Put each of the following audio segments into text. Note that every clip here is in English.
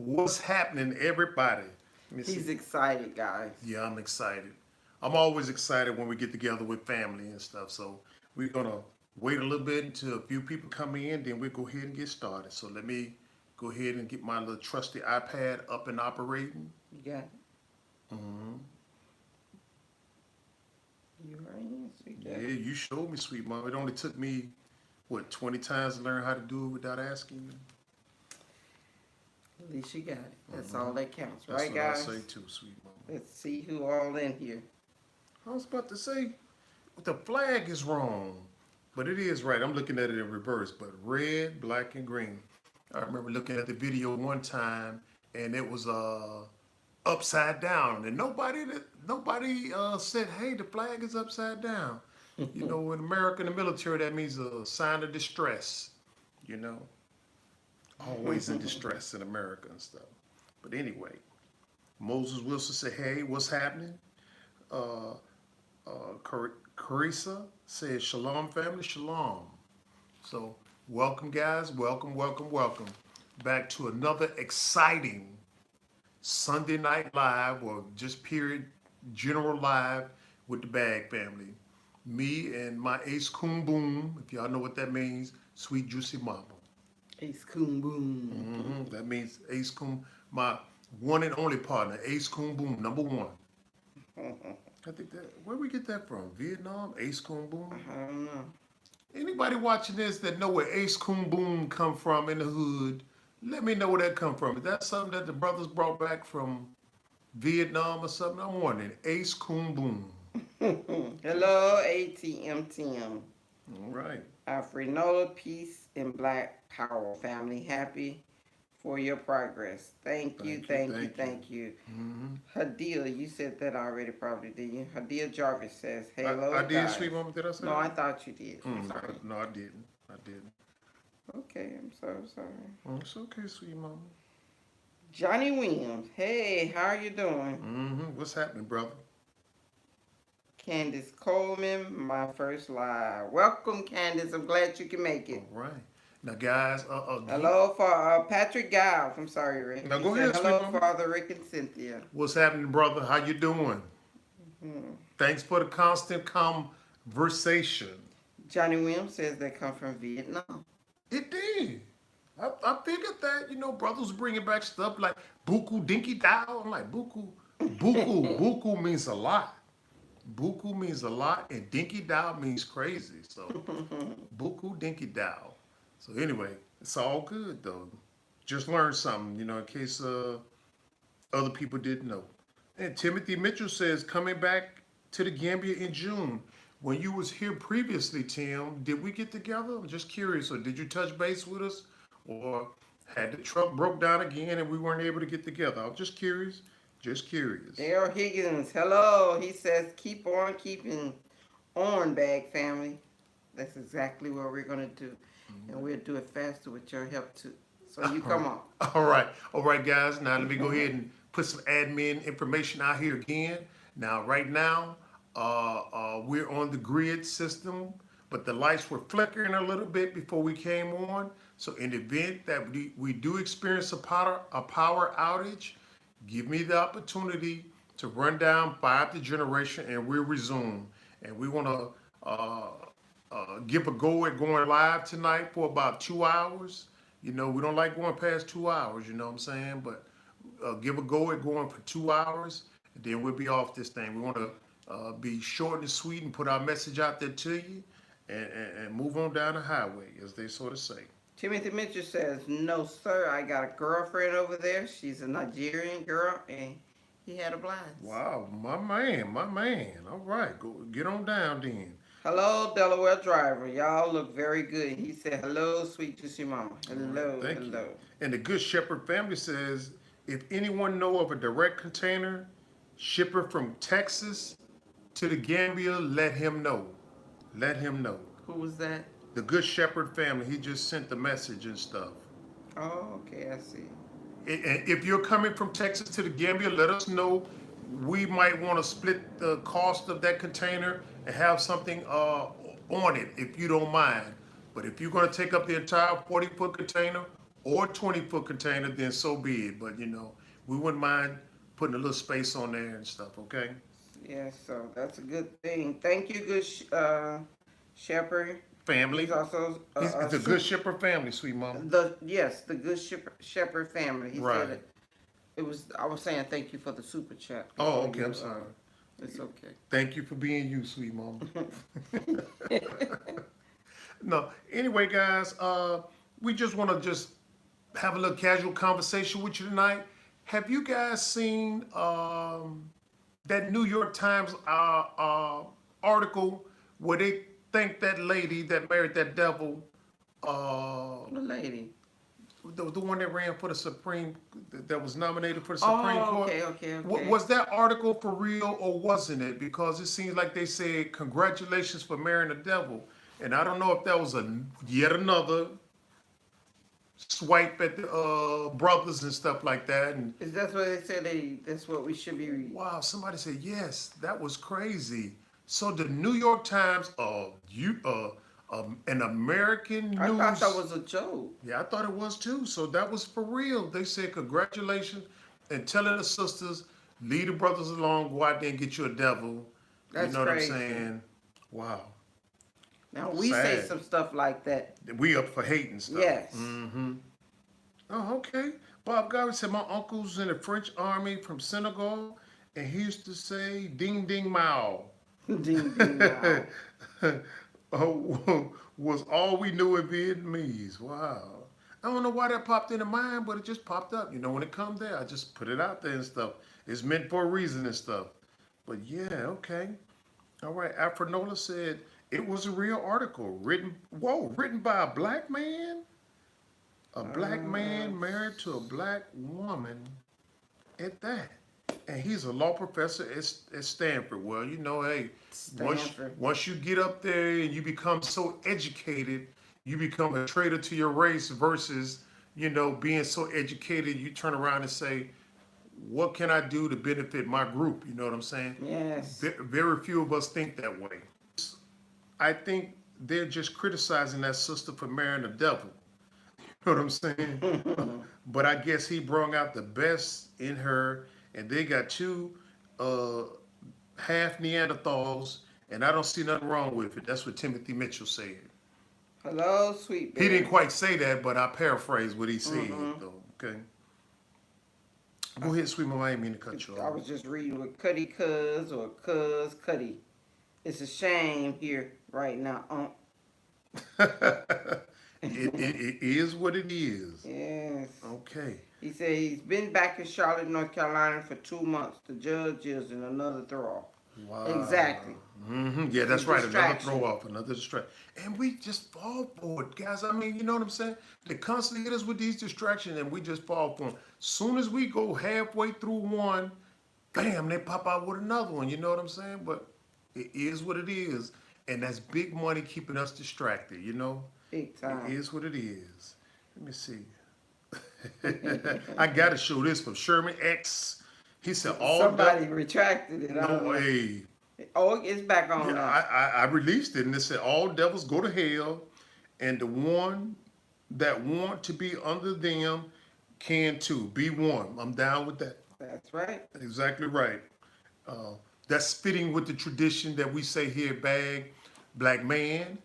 What's happening, everybody? Let me He's see. excited, guys. Yeah, I'm excited. I'm always excited when we get together with family and stuff. So we're gonna wait a little bit until a few people come in, then we'll go ahead and get started. So let me go ahead and get my little trusty iPad up and operating. You got it? Hmm. You right, sweet Yeah, daddy. you showed me, sweet mom. It only took me what 20 times to learn how to do it without asking you. At least you got it. That's Hmm. all that counts, That's right, what I say guys? too, sweet mama. Let's see who all in here. I was about to say the flag is wrong, but it is right. I'm looking at it in reverse, but red, black, and green. I remember looking at the video one time, and it was upside down, and nobody said, "Hey, the flag is upside down." You know, in America, in the military, that means a sign of distress. You know, always in distress in America and stuff. But anyway, Moses Wilson said, "Hey, what's happening?" Uh, Carissa says, Shalom, family, shalom. So, welcome, guys. Welcome, welcome, welcome back to another exciting Sunday Night Live, or just period, general live with the Bag family. Me and my ace coon boom, if y'all know what that means, sweet juicy mama. Ace Coon Boom. That means ace coon, my one and only partner, ace coon boom, number one. I think that, where we get that from? Vietnam, ace coon boom? I don't know. Anybody watching this that know where Ace Coon Boom come from in the hood, let me know where that come from. Is that something that the brothers brought back from Vietnam or something? I'm wondering. Ace Coon Boom. Hello, ATM Tim. All right. Alfrenola, peace and black power, family. Happy for your progress. Thank you, Thank you, thank you, thank you. thank you. Mm-hmm. Hadia, you said that already, probably, did you? Hadia Jarvis says, hello, I did, guys. sweet mama. Did I say No, I that? thought you did. I'm Mm, sorry. no, I didn't. I didn't. Okay, I'm so sorry. Oh, it's okay, sweet mama. Johnny Williams, hey, how are you doing? Mm-hmm. What's happening, brother? Candace Coleman, my first live. Welcome, Candace. I'm glad you can make All it. right. Now, guys, Hello for Patrick Giles. I'm sorry, Rick. now He go said, ahead, sweet hello, mama. Father Rick and Cynthia. What's happening, brother? How you doing? Hmm. Thanks for the constant conversation. Johnny Williams says they come from Vietnam. It did. I figured that, brothers bringing back stuff like buku dinky dow. I'm like, buku means a lot. Buku means a lot, and dinky dow means crazy. So, buku dinky dow. So, anyway, it's all good, though. Just learned something, in case other people didn't know. And Timothy Mitchell says, coming back to the Gambia in June. When you was here previously, Tim, did we get together? I'm just curious. Or did you touch base with us? Or had the truck broke down again and we weren't able to get together? I'm just curious. Just curious. Dale Higgins, hello. He says, keep on keeping on, Bag family. That's exactly what we're going to do. And we'll do it faster with your help, too. So you come on. All right. All right, guys. Now let me go ahead and put some admin information out here again. Now, right now, we're on the grid system, but the lights were flickering a little bit before we came on. So in the event that we do experience a power outage, give me the opportunity to run down 5 the generation and we'll resume. And we want to give a go at going live tonight for about 2 hours. We don't like going past 2 hours, you know what I'm saying? But give a go at going for 2 hours, and then we'll be off this thing. We want to be short and sweet and put our message out there to you and move on down the highway, as they sort of say. Timothy Mitchell says, no, sir. I got a girlfriend over there. She's a Nigerian girl, and he had a blast. Wow, my man, my man. All right, go get on down then. Hello, Delaware driver. Y'all look very good. He said, hello, sweet juicy mama. All right, Hello, thank you. hello. And the Good Shepherd family says, if anyone know of a direct container shipper from Texas to the Gambia, let him know. Let him know. Who was that? The Good Shepherd family, he just sent the message and stuff. Oh, okay, I see. If you're coming from Texas to the Gambia, let us know. We might want to split the cost of that container and have something on it, if you don't mind. But if you're going to take up the entire 40-foot container, or 20-foot container, then so be it. But we wouldn't mind putting a little space on there and stuff. Okay. Yes, so that's a good thing. Thank you, good shepherd. He's Family. also It's the Good Shipper family, sweet mama. the good shepherd family. He said Right. it was. I was saying thank you for the super chat. Oh, before okay. you, I'm sorry. It's okay. Thank you for being you, sweet mama. No. Anyway, guys, we just want to just have a little casual conversation with you tonight. Have you guys seen that New York Times article where they think that lady that married that devil, The lady. the one that ran for the Supreme, that was nominated for the Supreme Oh, Court? okay. Was that article for real or wasn't it? Because it seems like they said congratulations for marrying the devil, and I don't know if that was yet another swipe at the brothers and stuff like that. And Is that what they said? That's what we should be reading. wow, somebody said yes, that was crazy. So the New York Times, an American news. I thought that was a joke. Yeah, I thought it was too. So that was for real. They said congratulations and telling the sisters, leave the brothers alone, go out there and get you a devil. That's you know crazy. what I'm saying? Wow. Now we say Sad. some stuff like that. We up for hating stuff. Yes. Mm-hmm. Oh, okay. Bob Garvey said my uncle's in the French army from Senegal, and he used to say "ding ding mao." Ding ding. Wow. Was all we knew in Vietnamese. Wow. I don't know why that popped into mind, but it just popped up. When it comes there, I just put it out there and stuff. It's meant for a reason and stuff. But yeah, okay. All right. Afronola said it was a real article written by a black man. A black man married to a black woman at that. And he's a law professor at Stanford. Well, hey, Stanford. once you get up there and you become so educated, you become a traitor to your race versus, being so educated, you turn around and say, what can I do to benefit my group? You know what I'm saying? Yes. Very few of us think that way. I think they're just criticizing that sister for marrying the devil. You know what I'm saying? But I guess he brought out the best in her, and they got two half Neanderthals, and I don't see nothing wrong with it. That's what Timothy Mitchell said. Hello, sweet baby. He didn't quite say that, but I paraphrased what he said, though. Okay. Go ahead, sweet mama. I didn't mean to cut you off. I was just reading with Cuddy Cuz or Cuz Cuddy. It's a shame here right now. It is what it is. Yes. Okay. He said he's been back in Charlotte, North Carolina for 2 months. The judge is in another throw. Wow. Exactly. Mm-hmm. Yeah, that's right. Another Distraction. throw off, another distraction. And we just fall for it, guys. I mean, you know what I'm saying? They constantly hit us with these distractions and we just fall for them. Soon as we go halfway through one, bam, they pop out with another one. You know what I'm saying? But it is what it is. And that's big money keeping us distracted, Big time. It is what it is. Let me see. I got to show this from Sherman X. He said all Somebody retracted it. No way. Oh, it's back on Yeah, now. I released it and it said all devils go to hell, and the one that want to be under them can too. Be one. I'm down with that. That's right. Exactly right. That's fitting with the tradition that we say here, Bag. Black man,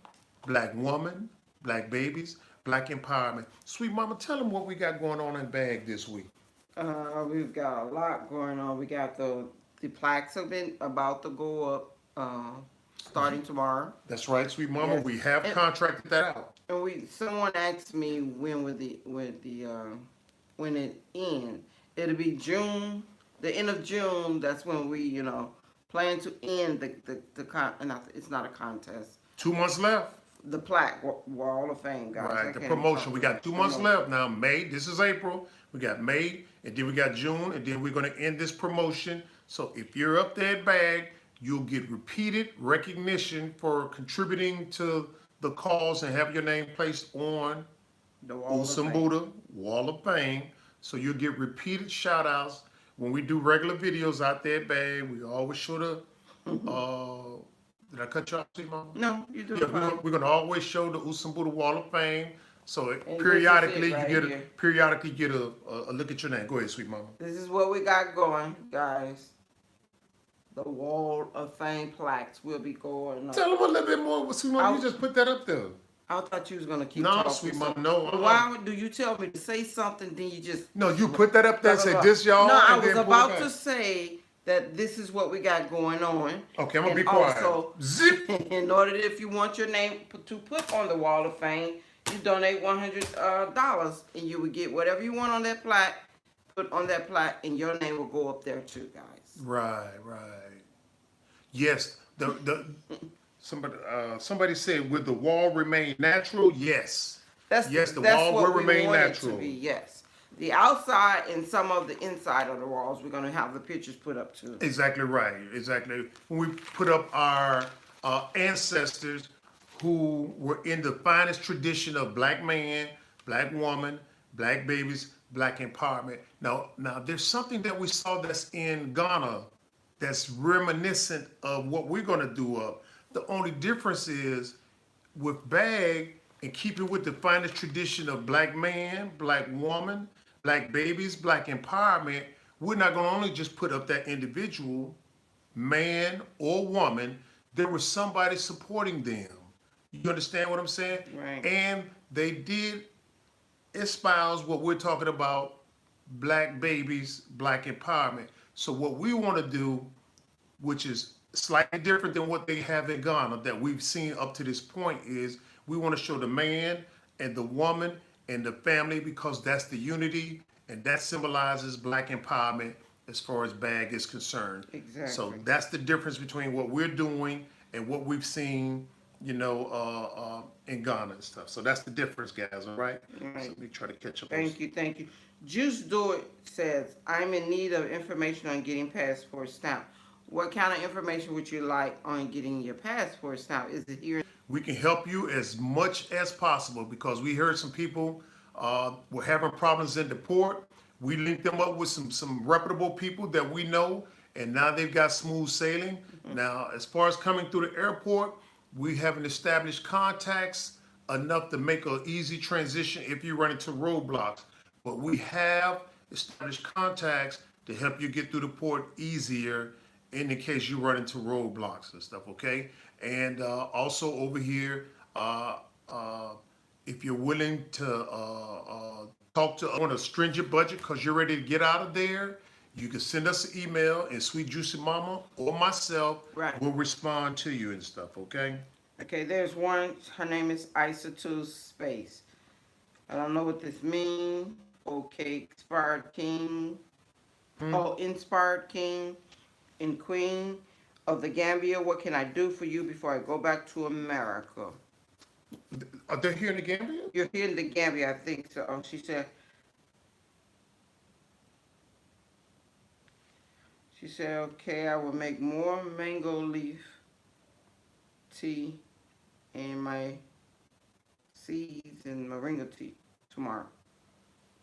black woman, black babies, black empowerment. Sweet mama, tell them what we got going on in Bag this week. We've got a lot going on. We got the plaques have been about to go up starting tomorrow. That's right, sweet mama. Yes. We have contracted that out. And someone asked me when it end. It'll be June, the end of June. That's when we plan to end it's not a contest. 2 months left. The plaque Wall of Fame, guys. Right, the promotion. We got 2 months left now. May, this is April. We got May, and then we got June, and then we're going to end this promotion. So if you're up there at Bag, you'll get repeated recognition for contributing to the cause and have your name placed on The Wall of Fame. Usumbuda Wall of Fame. So you'll get repeated shout outs. When we do regular videos out there at Bag, we always show the did I cut you off, T-Mama? No, you do Yeah, fine. we're going to always show the Usumbuda Wall of Fame So And this is periodically, it right you here. get a look at your name. Go ahead, sweet mama. This is what we got going, guys. The Wall of Fame plaques will be going Tell up. them a little bit more, sweet mama. You I, just put that up there. I thought you was gonna keep No, talking. sweet So, mama, no. but why do you tell me to say something, then you just No, you put that up there and blah, blah, say blah. this, y'all. No, I and was then pull it about back. to say that this is what we got going on. Okay, I'm gonna And be quiet. also, Zip. in order that if you want your name to put on the Wall of Fame, you donate $100, and you would get whatever you want on that plaque. Put on that plaque, and your name will go up there too, guys. Right. Yes. Somebody said, "Would the wall remain natural?" Yes. Yes, the wall will remain want natural. It to be, yes. The outside and some of the inside of the walls, we're gonna have the pictures put up too. Exactly right. Exactly. When we put up our ancestors who were in the finest tradition of black man, black woman, black babies, black empowerment. Now, there's something that we saw that's in Ghana that's reminiscent of what we're going to do up. The only difference is with BAG and keeping with the finest tradition of black man, black woman, black babies, black empowerment, we're not going to only just put up that individual, man or woman. There was somebody supporting them. You understand what I'm saying? Right. And they did espouse what we're talking about, black babies, black empowerment. So what we want to do, which is slightly different than what they have in Ghana that we've seen up to this point, is we want to show the man and the woman and the family, because that's the unity and that symbolizes black empowerment as far as BAG is concerned. Exactly. So that's the difference between what we're doing and what we've seen, in Ghana and stuff. So that's the difference, guys. All right. Right. So let me try to catch up. Thank you. Juice Do It says, I'm in need of information on getting passport stamp. What kind of information would you like on getting your passport stamp? Is it here? We can help you as much as possible, because we heard some people were having problems in the port. We linked them up with some reputable people that we know, and now they've got smooth sailing. Now, as far as coming through the airport, we haven't established contacts enough to make an easy transition if you run into roadblocks. But we have established contacts to help you get through the port easier in the case you run into roadblocks and stuff, okay? And also over here, if you're willing to talk to on a stringent budget because you're ready to get out of there, you can send us an email, and Sweet Juicy Mama or myself will respond to you and stuff, okay? Okay, there's one. Her name is Isa2 Space. I don't know what this means. Okay, Inspired King. Oh, Inspired King and Queen of the Gambia. What can I do for you before I go back to America? Are they here in the Gambia? You're here in the Gambia, I think so. Oh, she said, okay, I will make more mango leaf tea and my seeds and moringa tea tomorrow.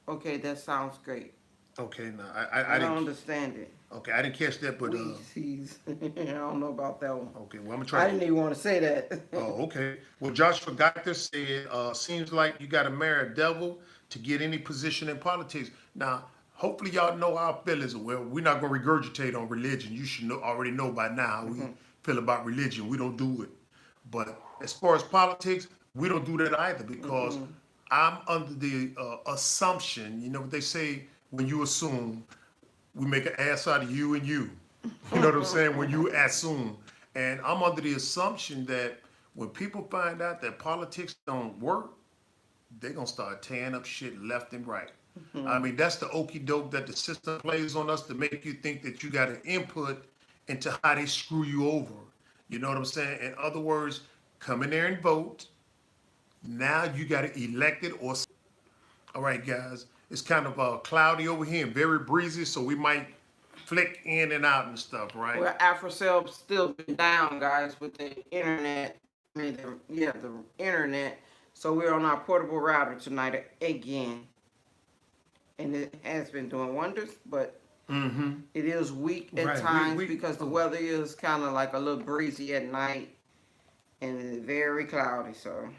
Okay, that sounds great. Okay, no, I don't understand it. Okay, I didn't catch that, but Weed seeds. I don't know about that one. okay, well, I'm gonna try. I didn't even want to say that. Oh, okay. Well, Joshua got this said, seems like you got to marry a devil to get any position in politics. Now, hopefully y'all know our feelings. Well, we're not gonna regurgitate on religion. You should already know by now how we feel about religion. We don't do it. But as far as politics, we don't do that either, because I'm under the assumption, you know what they say, when you assume, we make an ass out of you and you. You know what I'm saying? When you assume. And I'm under the assumption that when people find out that politics don't work, they're going to start tearing up shit left and right. I mean, that's the okie doke that the system plays on us to make you think that you got an input into how they screw you over. You know what I'm saying? In other words, come in there and vote. Now you got to elect it or... All right, guys. It's kind of cloudy over here and very breezy, so we might flick in and out and stuff, right? Well, AfroCell's still been down, guys, with the internet. The internet. So we're on our portable router tonight again. And it has been doing wonders, but it is weak at times because the weather is kind of like a little breezy at night and it's very cloudy, so.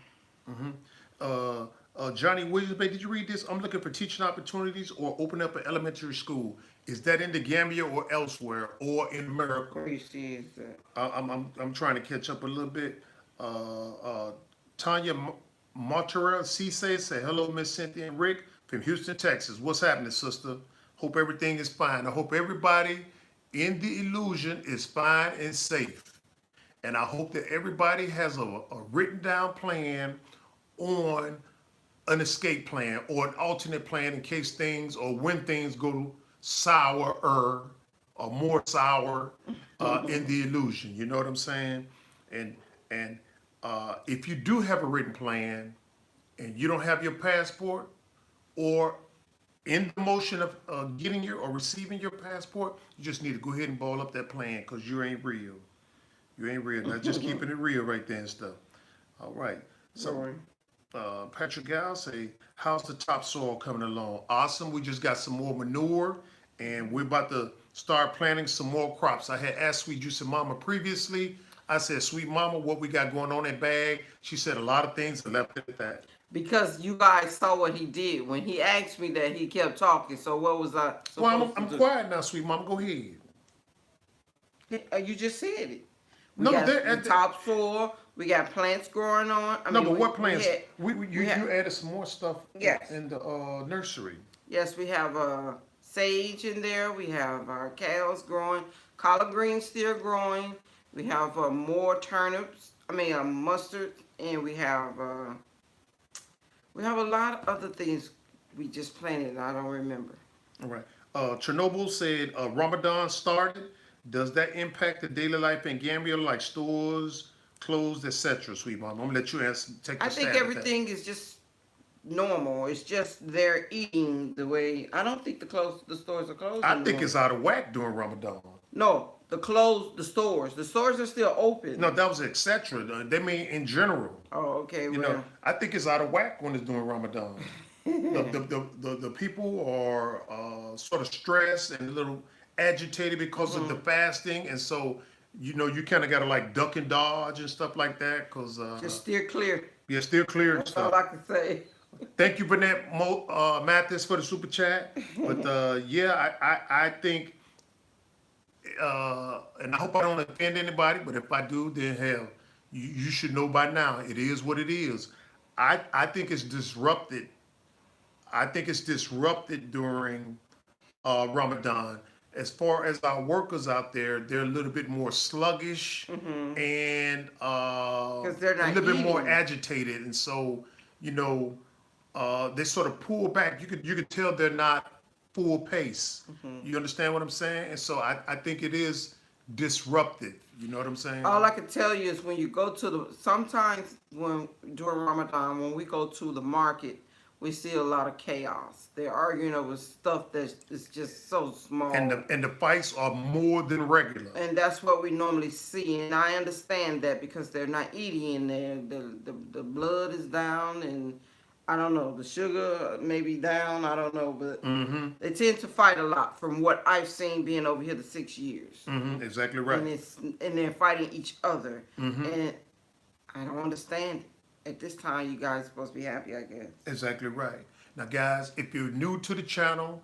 Johnny Williams, Bay, did you read this? I'm looking for teaching opportunities or open up an elementary school. Is that in the Gambia or elsewhere or in America? Where you see is that? I'm trying to catch up a little bit. Tanya Montera Cisse say hello, Miss Cynthia and Rick from Houston, Texas. What's happening, sister? Hope everything is fine. I hope everybody in the illusion is fine and safe. And I hope that everybody has a written down plan on an escape plan or an alternate plan in case things or when things go sour or more sour in the illusion. You know what I'm saying? And if you do have a written plan and you don't have your passport or in the motion of getting your or receiving your passport, you just need to go ahead and ball up that plan because you ain't real. You ain't real. Not just keeping it real right there and stuff. All right. So Patrick Gal say, how's the topsoil coming along? Awesome. We just got some more manure and we're about to start planting some more crops. I had asked Sweet Juicy Mama previously. I said, Sweet Mama, what we got going on in bag? She said a lot of things and left it at that. Because you guys saw what he did. When he asked me that, he kept talking. So what was I supposed Well, I'm to do? quiet now, Sweet Mama. Go ahead. You just said it. We No, got they're- the topsoil. We got plants growing on. No, but what plants? You had- added some more stuff Yes. in the nursery. Yes, we have sage in there. We have kales growing. Collard greens still growing. We have more turnips. Mustard, and we have a lot of other things we just planted. And I don't remember. All right. Chernobyl said Ramadan started. Does that impact the daily life in Gambia, like stores, clothes, etc.? Sweet Mom, I'm gonna let you answer. Take the I think stab at that. everything is just normal. It's just they're eating the way. I don't think the stores are closed. I anymore. think it's out of whack during Ramadan. No, the stores. The stores are still open. No, that was etc. They mean in general. Oh, okay. You know, I think it's out of whack when it's during Ramadan. the people are sort of stressed and a little agitated because of the fasting, and so you kind of got to like duck and dodge and stuff like that because just steer clear. yeah, steer clear and That's stuff. all I can say. Thank you, Burnett Mathis, for the super chat. But yeah, I think, and I hope I don't offend anybody, but if I do, then hell, you should know by now. It is what it is. I think it's disrupted. I think it's disrupted during Ramadan. As far as our workers out there, they're a little bit more sluggish and they're not a little bit more eating. agitated, and so they sort of pull back. You could tell they're not full pace. You understand what I'm saying? And so I think it is disruptive. You know what I'm saying? All I can tell you is when you go to sometimes during Ramadan, when we go to the market, we see a lot of chaos. They're arguing over stuff that is just so small. And the fights are more than regular. And that's what we normally see. And I understand that because they're not eating and the blood is down and I don't know, the sugar may be down, I don't know, but they tend to fight a lot from what I've seen being over here the 6 years. Exactly right. And they're fighting each other. And I don't understand it. At this time, you guys are supposed to be happy, I guess. Exactly right. Now, guys, if you're new to the channel,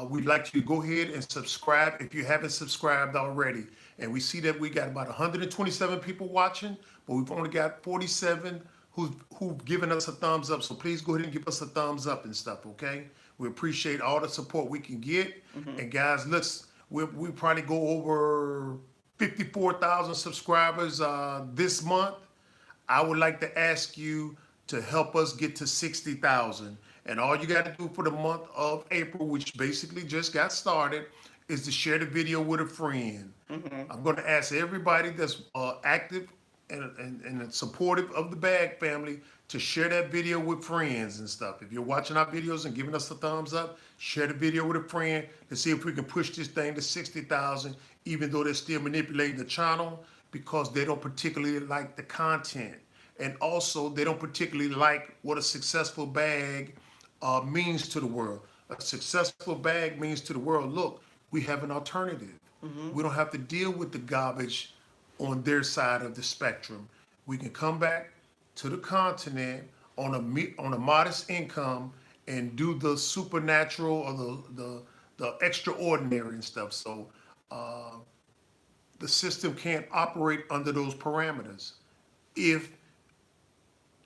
we'd like you to go ahead and subscribe if you haven't subscribed already. And we see that we got about 127 people watching, but we've only got 47 who've given us a thumbs up. So please go ahead and give us a thumbs up and stuff, okay? We appreciate all the support we can get. And guys, we probably go over 54,000 subscribers this month. I would like to ask you to help us get to 60,000. And all you got to do for the month of April, which basically just got started, is to share the video with a friend. I'm going to ask everybody that's active and supportive of the Bag family to share that video with friends and stuff. If you're watching our videos and giving us a thumbs up, share the video with a friend to see if we can push this thing to 60,000, even though they're still manipulating the channel because they don't particularly like the content. And also, they don't particularly like what a successful bag means to the world. A successful bag means to the world, look, we have an alternative. We don't have to deal with the garbage on their side of the spectrum. We can come back to the continent on a modest income and do the supernatural or the extraordinary and stuff. So uh, the system can't operate under those parameters if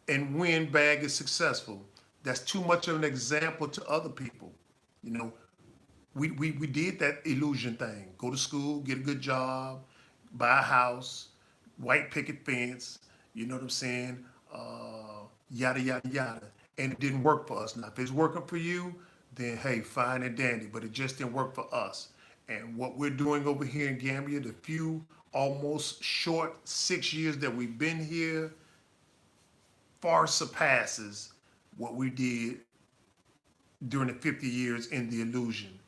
and when Bag is successful. That's too much of an example to other people. You know, we did that illusion thing. Go to school, get a good job, buy a house, white picket fence, you know what I'm saying? Yada, yada, yada. And it didn't work for us. Now, if it's working for you, then hey, fine and dandy, but it just didn't work for us. And what we're doing over here in Gambia, the few almost short 6 years that we've been here, far surpasses what we did during the 50 years in the illusion.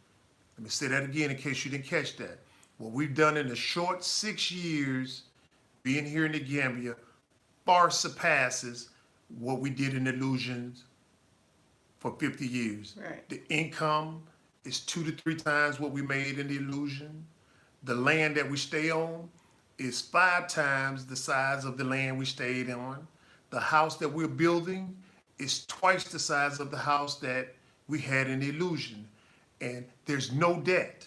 Let me say that again in case you didn't catch that. What we've done in the short 6 years being here in the Gambia far surpasses what we did in illusions for 50 years. Right. The income is 2 to 3 times what we made in the illusion. The land that we stay on is 5 times the size of the land we stayed on. The house that we're building is twice the size of the house that we had in the illusion. And there's no debt.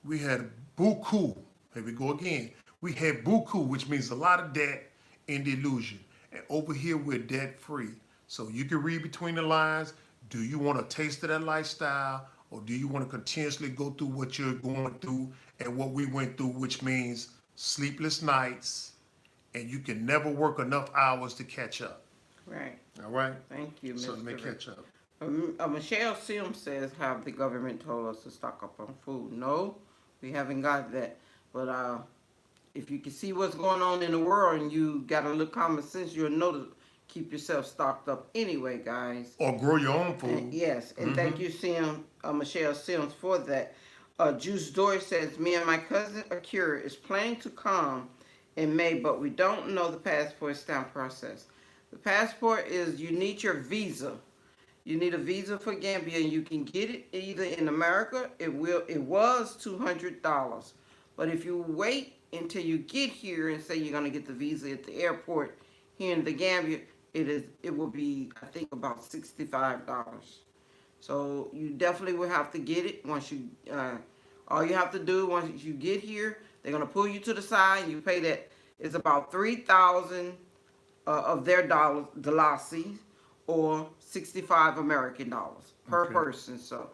We had buku. Here we go again. We had buku, which means a lot of debt in the illusion. And over here, we're debt free. So you can read between the lines. Do you want a taste of that lifestyle, or do you want to continuously go through what you're going through and what we went through, which means sleepless nights, and you can never work enough hours to catch up? Right. All right? Thank you, Mr. So let me catch up. Michelle Sims says, have the government told us to stock up on food? No, we haven't got that. But if you can see what's going on in the world and you got a little common sense, you'll know to keep yourself stocked up anyway, guys. Or grow your own food. And, yes, and thank you, Michelle Sims, for that. Juice Dory says, me and my cousin Akira is planning to come in May, but we don't know the passport stamp process. The passport is, you need your visa. You need a visa for Gambia, and you can get it either in America. It was $200, but if you wait until you get here and say you're gonna get the visa at the airport here in the Gambia, it will be, I think, about $65. So you definitely will have to get it once you. All you have to do once you get here, they're gonna pull you to the side, and you pay that. It's about 3,000 of their dollars, Dalasi, or 65 American dollars per person. So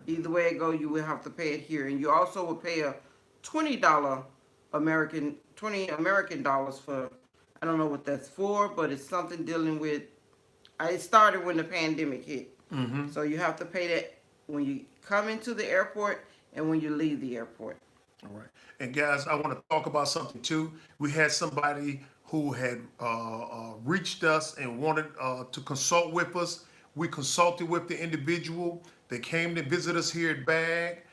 either way it go, you will have to pay it here, and you also will pay a $20 20 American dollars for, I don't know what that's for, but it's something dealing with. It started when the pandemic hit, so you have to pay that when you come into the airport and when you leave the airport. All right. And guys, I want to talk about something too. We had somebody who had reached us and wanted to consult with us. We consulted with the individual. They came to visit us here at BAG,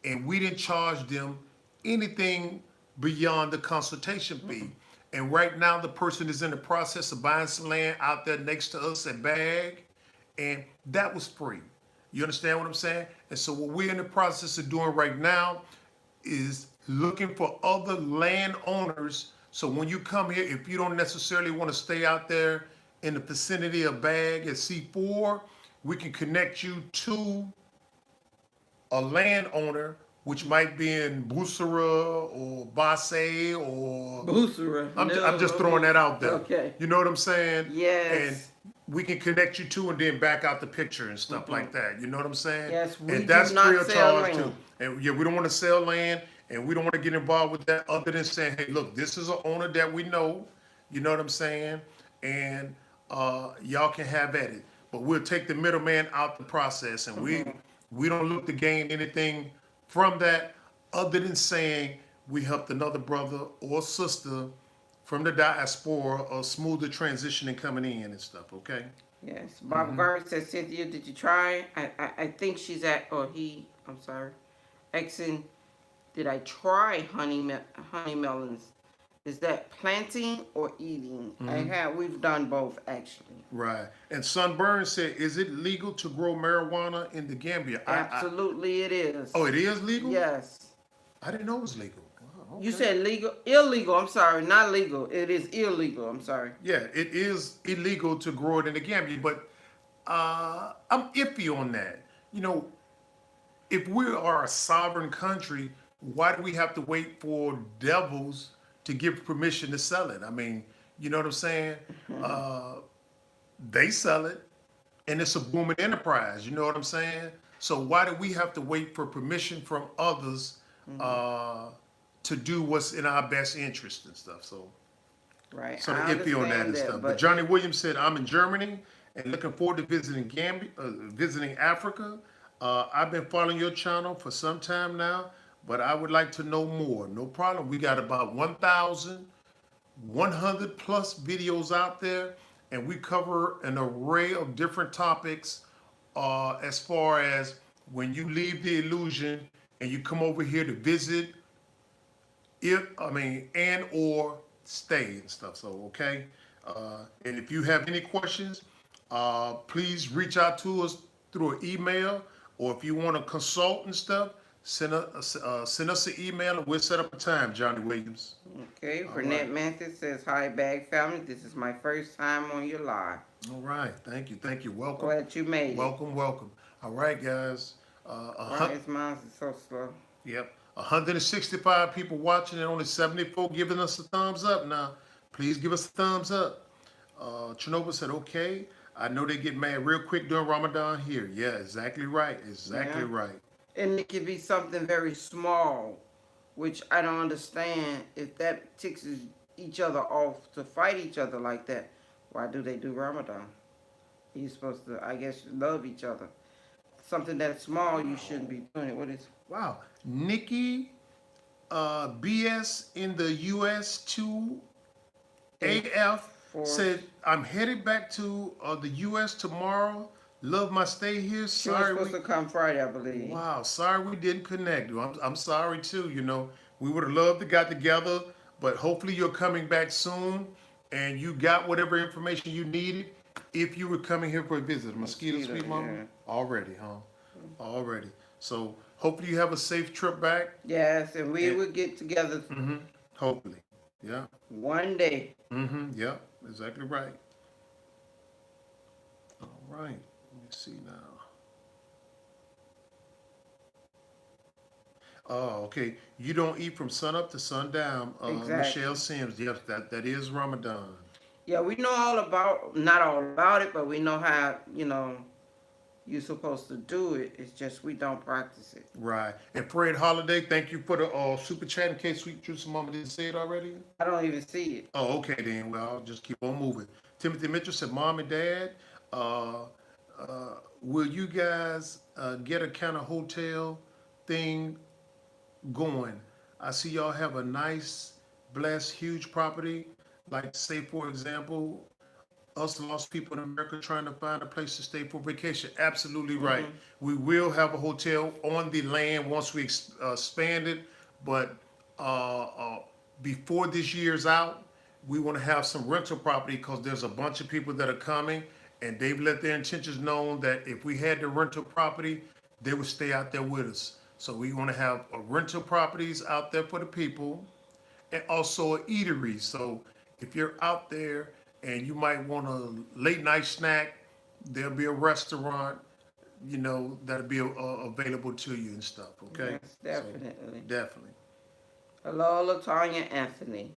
and we didn't charge them anything beyond the consultation fee. And right now, the person is in the process of buying some land out there next to us at BAG, and that was free. You understand what I'm saying? And so what we're in the process of doing right now is looking for other landowners. So when you come here, if you don't necessarily want to stay out there in the vicinity of BAG at C4, we can connect you to a landowner, which might be in Busara or Basse or Busara. I'm just throwing that out there. Okay. You know what I'm saying? Yes. And we can connect you to and then back out the picture and stuff like that. You know what I'm saying? Yes, we and that's do not free of sell charge land. too. And yeah, we don't want to sell land, and we don't want to get involved with that other than saying, hey, look, this is an owner that we know. You know what I'm saying? And y'all can have at it. But we'll take the middleman out the process, and we don't look to gain anything from that other than saying we helped another brother or sister from the diaspora a smoother transition and coming in and stuff, okay? Yes. Bob Garrett says, Cynthia, did you try? I think she's at, or he, I'm sorry, asking, did I try honey melons? Is that planting or eating? We've done both, actually. Right. And Sunburn said, is it legal to grow marijuana in the Gambia? Absolutely it is. Oh, it is legal? Yes. I didn't know it was legal. Wow. Okay. You said legal, illegal. I'm sorry, not legal. It is illegal. I'm sorry. Yeah, it is illegal to grow it in the Gambia, but I'm iffy on that. You know, if we are a sovereign country, why do we have to wait for devils to give permission to sell it? I mean, you know what I'm saying? Uh, they sell it, and it's a booming enterprise. You know what I'm saying? So why do we have to wait for permission from others to do what's in our best interest and stuff? Right. So the I iffy on that understand and that, stuff. But but Johnny Williams said, "I'm in Germany and looking forward to visiting Gambia, visiting Africa. I've been following your channel for some time now, but I would like to know more. No problem. We got about 1,100 plus videos out there, and we cover an array of different topics. As far as when you leave the illusion and you come over here to visit, and or stay and stuff. So okay, and if you have any questions, please reach out to us through an email, or if you want to consult and stuff, send us an email and we'll set up a time. Johnny Williams. okay. All Burnett right. Mantis says, "Hi, Bag Family. This is my first time on your live. All right. Thank you. Welcome. Glad you made it. Welcome. All right, guys. Why is mine so slow? Yep. 165 people watching and only 74 giving us a thumbs up now. Please give us a thumbs up. Chernobyl said, okay. I know they get mad real quick during Ramadan here. Yeah, exactly right. Exactly Yeah. right. And it could be something very small, which I don't understand. If that ticks each other off to fight each other like that, why do they do Ramadan? You're supposed to, I guess, love each other. Something that small, you shouldn't be doing it. What is? Wow. Nikki BS in the US 2 AF said, I'm headed back to the US tomorrow. Love my stay here. She was Sorry. supposed to come Friday, I believe. Wow, sorry we didn't connect. I'm sorry too. You know, we would have loved to got together, but hopefully you're coming back soon, and you got whatever information you needed. If you were coming here for a visit, mosquito sweet mama, yeah. already, huh? Already. So hopefully you have a safe trip back. Yes, and we would get together Hopefully, yeah. one day. Yeah, exactly right. All right. Let me see now. Oh, okay. You don't eat from sun up to sundown. Exactly. Michelle Sims. Yes, that is Ramadan. Yeah, we know all about, not all about it, but we know how, you're supposed to do it. It's just we don't practice it. Right. And Fred Holiday, thank you for the super chat in case Sweet Truth Mama didn't say it already. I don't even see it. Oh, okay then. Well, I'll just keep on moving. Timothy Mitchell said, Mom and Dad, will you guys get a kind of hotel thing going? I see y'all have a nice, blessed, huge property. Like, say, for example, us lost people in America trying to find a place to stay for vacation. Absolutely right. We will have a hotel on the land once we expand it, but before this year's out, we want to have some rental property because there's a bunch of people that are coming, and they've let their intentions known that if we had the rental property, they would stay out there with us. So we want to have rental properties out there for the people, and also an eatery. So if you're out there and you might want a late night snack, there'll be a restaurant, that'll be available to you and stuff. Okay. Yes, definitely. So, definitely. Hello, LaTanya Anthony.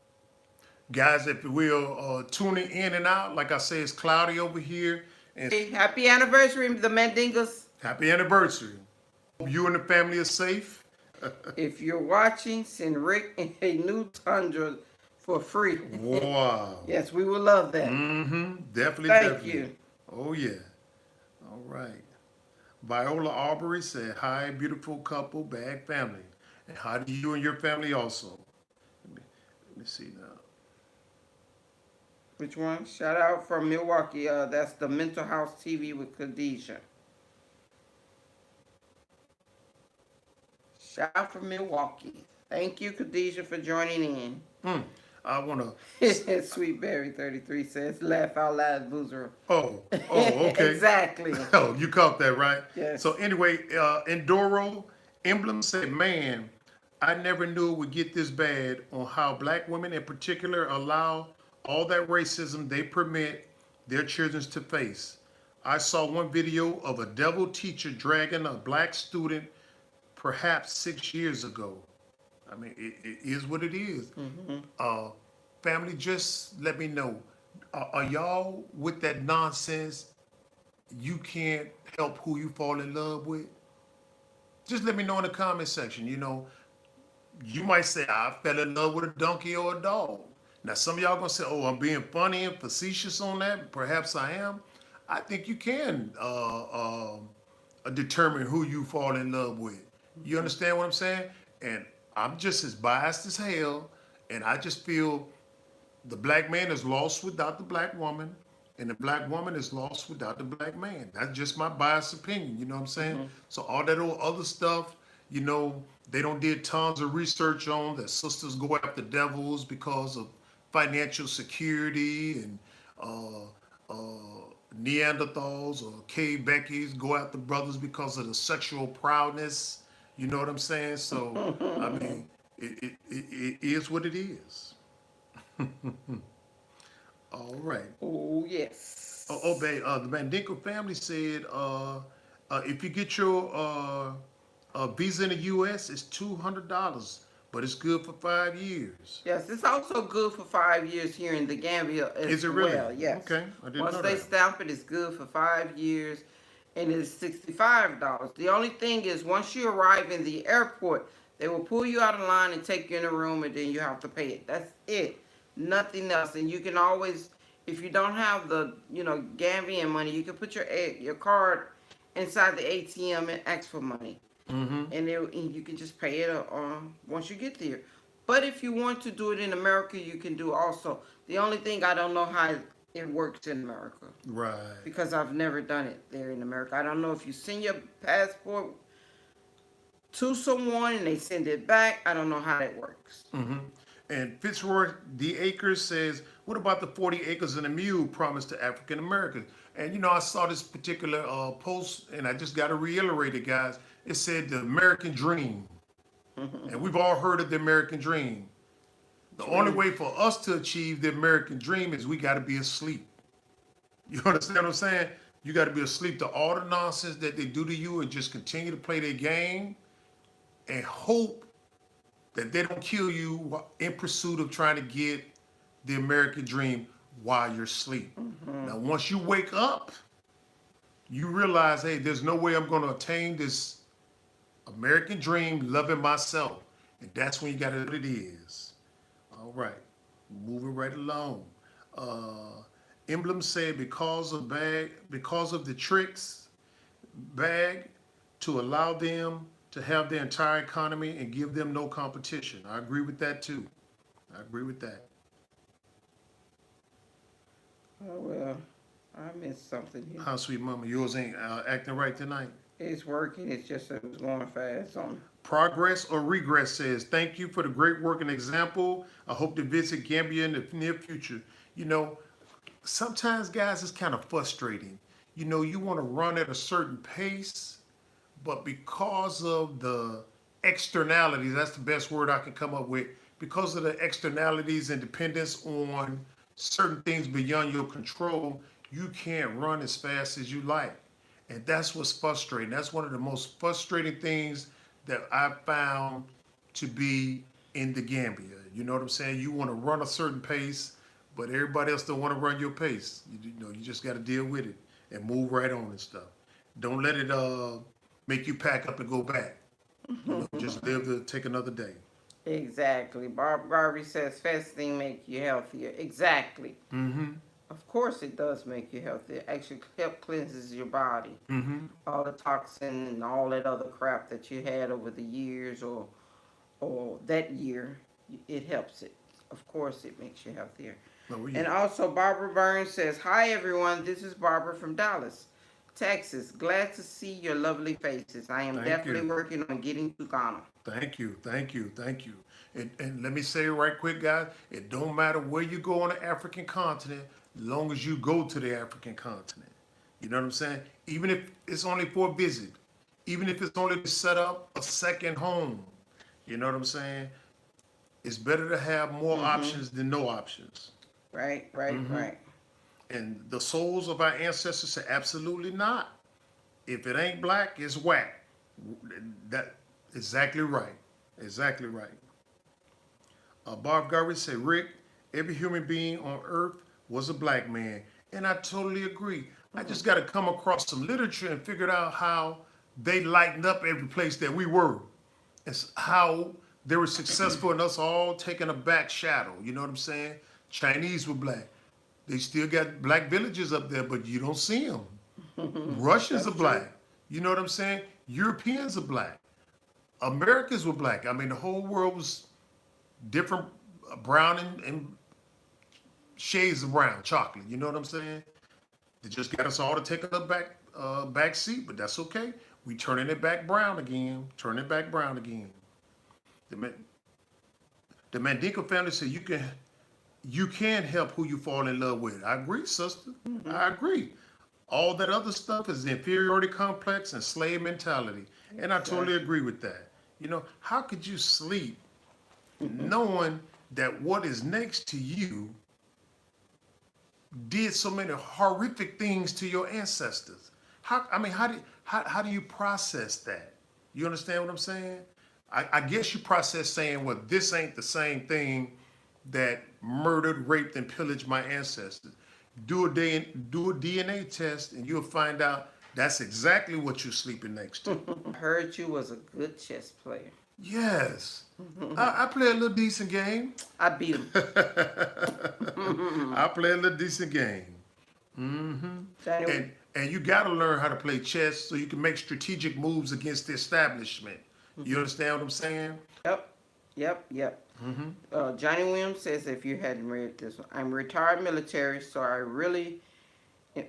Guys, if we're tuning in and out, like I say, it's cloudy over here. And Hey, happy anniversary, the Mandingas. happy anniversary. Hope you and the family are safe. If you're watching, send Rick a new Tundra for free. Wow. Yes, we would love that. Definitely. Thank you. Oh, yeah. All right. Viola Arbery said, hi, beautiful couple, Bag family. And hi to you and your family also. Let me see now. Which one? Shout out from Milwaukee. That's the Mental House TV with Khadijah. Shout out from Milwaukee. Thank you, Khadijah, for joining in. I want to. Sweet Berry 33 says, laugh out loud, Boozer. Oh, okay. Exactly. Oh, you caught that, right? Yes. So anyway, Endoro Emblem said, man, I never knew it would get this bad on how black women in particular allow all that racism they permit their children to face. I saw one video of a devil teacher dragging a black student perhaps 6 years ago. I mean, it is what it is. Uh, Family, just let me know. Are y'all with that nonsense? You can't help who you fall in love with? Just let me know in the comment section. You might say, I fell in love with a donkey or a dog. Now, some of y'all gonna say, oh, I'm being funny and facetious on that. Perhaps I am. I think you can determine who you fall in love with. You understand what I'm saying? And I'm just as biased as hell. And I just feel the black man is lost without the black woman, and the black woman is lost without the black man. That's just my biased opinion. You know what I'm saying? So all that old other stuff, they don't did tons of research on that sisters go after devils because of financial security, and Neanderthals or cave Beckies go after brothers because of the sexual prowess. You know what I'm saying? So I mean, it is what it is. All right. Oh, yes. Babe, the Mandingo family said if you get your visa in the U.S., it's $200, but it's good for 5 years. Yes, it's also good for 5 years here in the Gambia as Is it really? well. Yes. Okay, I didn't Once know they that. stamp it, it's good for 5 years, and it's $65. The only thing is, once you arrive in the airport, they will pull you out of line and take you in a room, and then you have to pay it. That's it. Nothing else. And you can always, if you don't have the, Gambian money, you can put your card inside the ATM and ask for money. And you can just pay it once you get there. But if you want to do it in America, you can do also. The only thing, I don't know how it works in America Right. because I've never done it there in America. I don't know if you send your passport to someone and they send it back. I don't know how that works. And Fitzroy D. Akers says, what about the 40 acres and a mule promised to African Americans? And I saw this particular post, and I just got to reiterate it, guys. It said the American dream. And we've all heard of the American dream. The only way for us to achieve the American dream is we got to be asleep. You understand what I'm saying? You got to be asleep to all the nonsense that they do to you and just continue to play their game and hope that they don't kill you in pursuit of trying to get the American dream while you're asleep. Now, once you wake up, you realize, hey, there's no way I'm going to attain this American dream loving myself. And that's when you got to know what it is. All right. Moving right along. Emblem said because of the tricks bag to allow them to have their entire economy and give them no competition. I agree with that too. I agree with that. Oh, well, I missed something here. How sweet mama, yours ain't acting right tonight. It's working. It's just that it was going fast on. Progress or Regress says, thank you for the great work and example. I hope to visit Gambia in the near future. Sometimes, guys, it's kind of frustrating. You want to run at a certain pace, but because of the externalities, that's the best word I can come up with, because of the externalities and dependence on certain things beyond your control, you can't run as fast as you like. And that's what's frustrating. That's one of the most frustrating things that I found to be in the Gambia. You know what I'm saying? You want to run a certain pace, but everybody else don't want to run your pace. You just got to deal with it and move right on and stuff. Don't let it make you pack up and go back. Just live to take another day. Exactly. Barbie says fasting make you healthier. Exactly. Of course it does make you healthier. It actually help cleanses your body. All the toxin and all that other crap that you had over the years or that year, it helps it. Of course it makes you healthier. Oh, yeah. And also Barbara Burns says, hi everyone, this is Barbara from Dallas, Texas. Glad to see your lovely faces. I am definitely working on getting to Ghana. Thank you. And let me say right quick, guys, it don't matter where you go on the African continent, as long as you go to the African continent. You know what I'm saying? Even if it's only for a visit, even if it's only to set up a second home, You know what I'm saying? It's better to have more options than no options. Right, right, right. And the souls of our ancestors say absolutely not. If it ain't black, it's whack. That exactly right. Exactly right. Bob Garvey said, Rick, every human being on earth was a black man. And I totally agree. I just got to come across some literature and figure out how they lightened up every place that we were. It's how they were successful and us all taking a back shadow. You know what I'm saying? Chinese were black. They still got black villages up there, but you don't see them. Russians are black. You know what I'm saying? Europeans are black. Americans were black. I mean, the whole world was different brown and shades of brown, chocolate. You know what I'm saying? They just got us all to take a back seat, but that's okay. We turning it back brown again. Turn it back brown again. The Mandinka family said you can help who you fall in love with. I agree, sister. I agree. All that other stuff is the inferiority complex and slave mentality. And I totally agree with that. You know, how could you sleep knowing that what is next to you did so many horrific things to your ancestors? How do you process that? You understand what I'm saying? I guess you process saying, well, this ain't the same thing that murdered, raped, and pillaged my ancestors. Do a DNA test, and you'll find out that's exactly what you're sleeping next to. I heard you was a good chess player. Yes, I play a little decent game. I beat him. I play a little decent game. And you got to learn how to play chess so you can make strategic moves against the establishment. You understand what I'm saying? Yep. Johnny Williams says, if you hadn't read this one, I'm retired military, so I really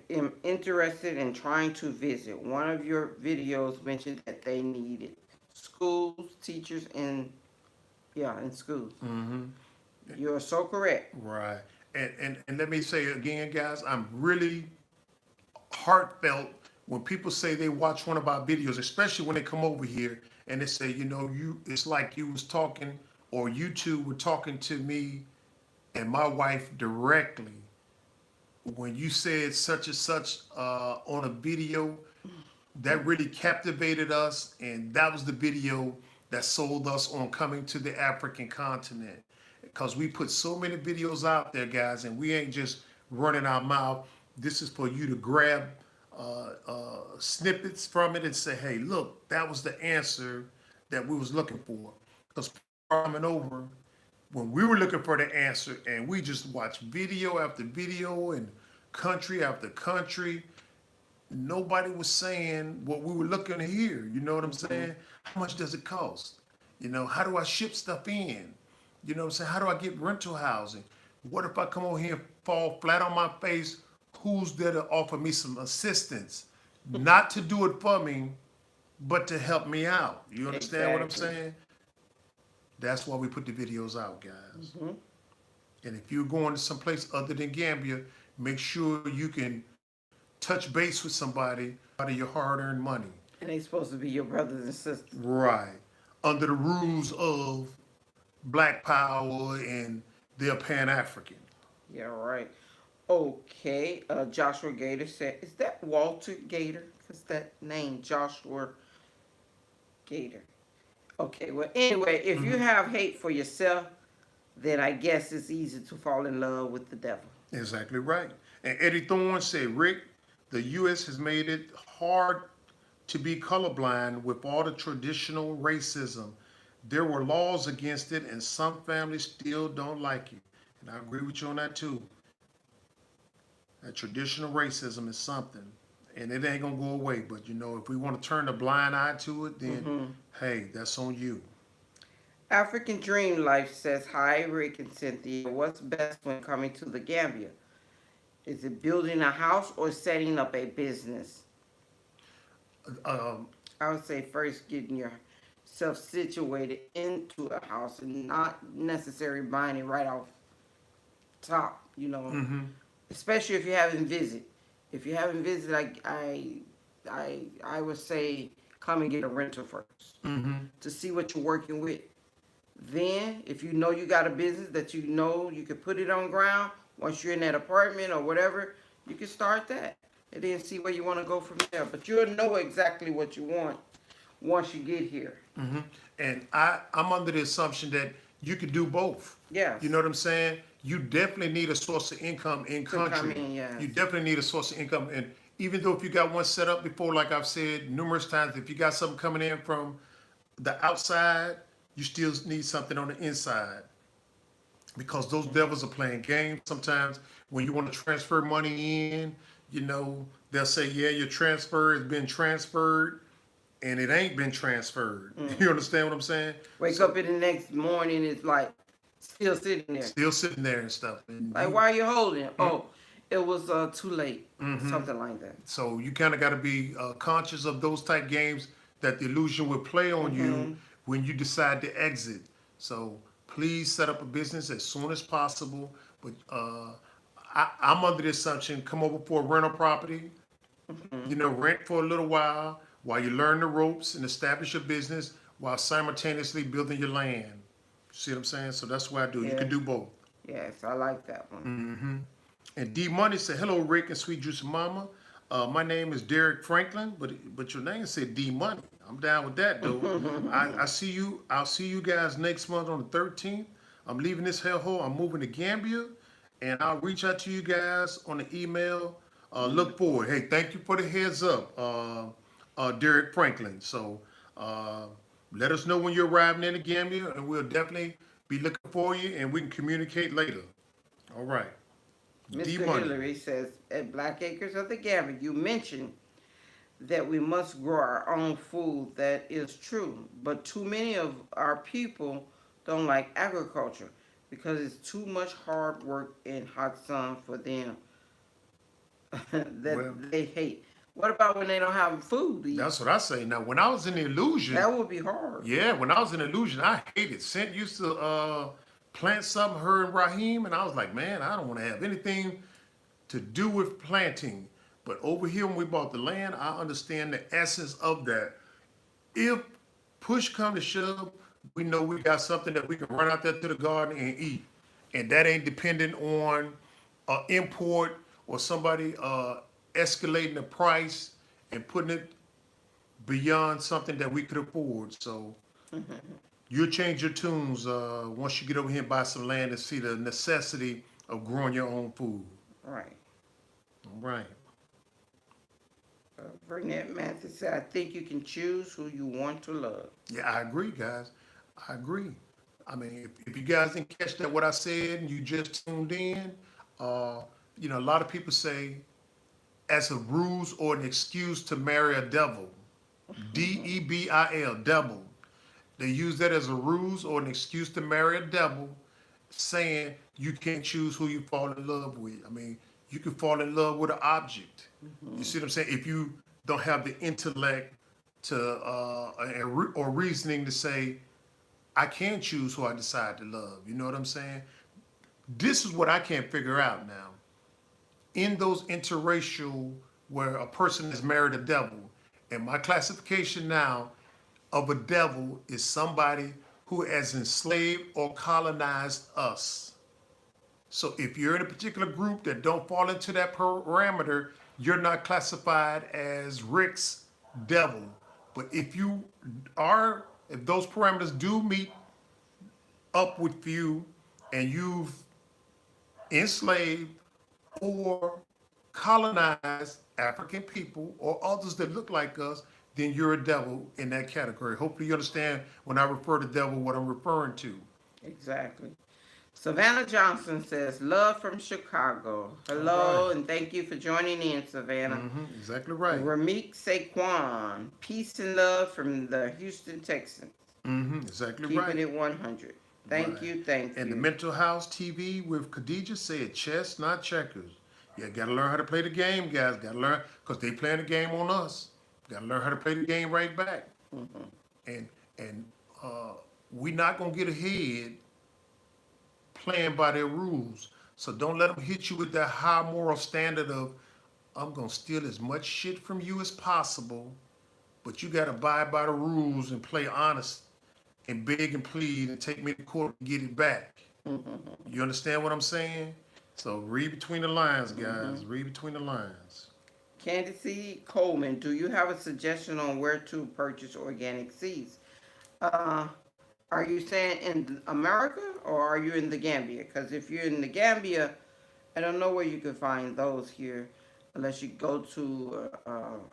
am interested in trying to visit. One of your videos mentioned that they needed schools, teachers, in schools. You're so correct. Right. And let me say again, guys, I'm really heartfelt when people say they watch one of our videos, especially when they come over here and they say, you know, it's like you was talking, or you two were talking to me and my wife directly when you said such and such on a video. That really captivated us, and that was the video that sold us on coming to the African continent. Because we put so many videos out there, guys, and we ain't just running our mouth. This is for you to grab snippets from it and say, hey, look, that was the answer that we was looking for. Because coming over, when we were looking for the answer, and we just watched video after video and country after country, nobody was saying what we were looking to hear. You know what I'm saying? How much does it cost? You know, how do I ship stuff in? You know what I'm saying? How do I get rental housing? What if I come over here and fall flat on my face? Who's there to offer me some assistance? Not to do it for me, but to help me out. You understand what I'm saying? That's why we put the videos out, guys. And if you're going to someplace other than Gambia, make sure you can touch base with somebody out of your hard-earned money. And they supposed to be your brothers and sisters. Right. Under the rules of Black Power, and they're Pan-African. Yeah, right. Okay. Joshua Gator said, is that Walter Gator? Because that name, Joshua Gator. Okay, well, anyway, if you have hate for yourself, then I guess it's easy to fall in love with the devil. Exactly right. And Eddie Thorne said, Rick, the U.S. has made it hard to be colorblind with all the traditional racism. There were laws against it, and some families still don't like it. And I agree with you on that, too. That traditional racism is something, and it ain't going to go away. But, you know, if we want to turn a blind eye to it, then, hey, that's on you. African Dream Life says, hi, Rick and Cynthia. What's best when coming to the Gambia? Is it building a house or setting up a business? I would say first getting yourself situated into a house and not necessarily buying it right off top, you know. Especially if you haven't visited. If you haven't visited, I would say come and get a rental first to see what you're working with. Then, if you know you got a business that you know you could put it on ground, once you're in that apartment or whatever, you can start that. And then see where you want to go from there. But you'll know exactly what you want once you get here. And I'm under the assumption that you could do both. Yes. You know what I'm saying? You definitely need a source of income in To come country. in, yes. You definitely need a source of income. And even though if you got one set up before, like I've said numerous times, if you got something coming in from the outside, you still need something on the inside. Because those devils are playing games sometimes. When you want to transfer money in, they'll say, yeah, your transfer has been transferred, and it ain't been transferred. You understand what I'm saying? Wake up in the next morning, it's like still sitting there. Still sitting there and stuff. And Like, why are you holding it? Oh, it was too late. Something like that. so you kind of got to be conscious of those type games that the illusion will play on you when you decide to exit. So please set up a business as soon as possible. But I'm under the assumption, come over for a rental property, rent for a little while you learn the ropes and establish your business while simultaneously building your land. See what I'm saying? So that's what I do. You Yeah. can do both. Yes, I like that one. And D Money said, "Hello, Rick and Sweet Juicy Mama. My name is Derek Franklin, but your name said D Money. I'm down with that though. I see you. I'll see you guys next month on the 13th. I'm leaving this hellhole. I'm moving to Gambia, and I'll reach out to you guys on the email. Look forward. Hey, thank you for the heads up, Derek Franklin. So let us know when you're arriving in the Gambia, and we'll definitely be looking for you, and we can communicate later. All right." Mr. D-Money. Hillary says, at Black Acres of the Gambia, you mentioned that we must grow our own food. That is true. But too many of our people don't like agriculture because it's too much hard work and hot sun for them that Well- they hate. What about when they don't have food to eat? That's what I say. Now, when I was in the illusion, That would be hard. yeah, when I was in illusion, I hated. Sent used to plant something, her and Raheem, and I was like, man, I don't want to have anything to do with planting. But over here, when we bought the land, I understand the essence of that. If push come to shove, we know we got something that we can run out there to the garden and eat, and that ain't dependent on import or somebody escalating the price and putting it beyond something that we could afford. So you'll change your tunes once you get over here and buy some land and see the necessity of growing your own food. Right. All right. Burnett Mathis said, I think you can choose who you want to love. Yeah, I agree, guys. I agree. I mean, if you guys didn't catch that what I said and you just tuned in, a lot of people say as a ruse or an excuse to marry a devil. Debil, devil. They use that as a ruse or an excuse to marry a devil, saying you can't choose who you fall in love with. I mean, you can fall in love with an object. You see what I'm saying? If you don't have the intellect to or reasoning to say, I can choose who I decide to love. You know what I'm saying? This is what I can't figure out now. In those interracial where a person has married a devil, and my classification now of a devil is somebody who has enslaved or colonized us. So if you're in a particular group that don't fall into that parameter, you're not classified as Rick's devil. But if those parameters do meet up with you and you've enslaved or colonized African people or others that look like us, then you're a devil in that category. Hopefully you understand when I refer to devil what I'm referring to. Exactly. Savannah Johnson says, love from Chicago. Hello, Right. and thank you for joining in, Savannah. Exactly right. Ramik Saquon, peace and love from the Houston Texans. Exactly Keeping right. it 100. Thank Right. you, thank And you. the Mental House TV with Khadijah said chess, not checkers. You gotta learn how to play the game, guys. Gotta learn, because they playing the game on us. Gotta learn how to play the game right back. And we not gonna get ahead playing by their rules. So don't let them hit you with that high moral standard of, I'm gonna steal as much shit from you as possible, but you gotta abide by the rules and play honest and beg and plead and take me to court and get it back. You understand what I'm saying? So read between the lines, guys. Read between the lines. Candace Coleman, do you have a suggestion on where to purchase organic seeds? Uh, are you saying in America or are you in the Gambia? Because if you're in the Gambia, I don't know where you can find those here, unless you go to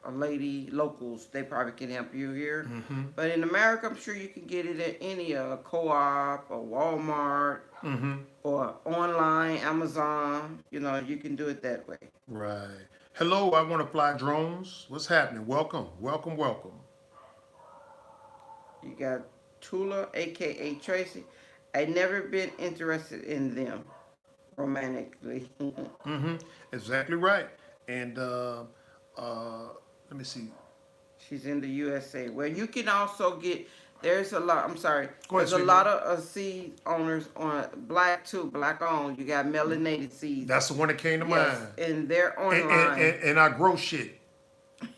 a lady locals. They probably can help you here. Mm-hmm. But in America, I'm sure you can get it at any co-op or Walmart Mm-hmm. or online, Amazon. You know, you can do it that way. Right. Hello, I want to fly drones. What's happening? Welcome, welcome, welcome. You got Tula, aka Tracy. I never been interested in them romantically. Mm-hmm. Exactly right. And let me see. She's in the USA. Well, you can also get. There's a lot. I'm sorry. Go ahead, There's a sweetheart. lot of seed owners on black too, black owned. You got melanated seeds. That's the one that came to Yes, mind. and they're And, online. I grow shit.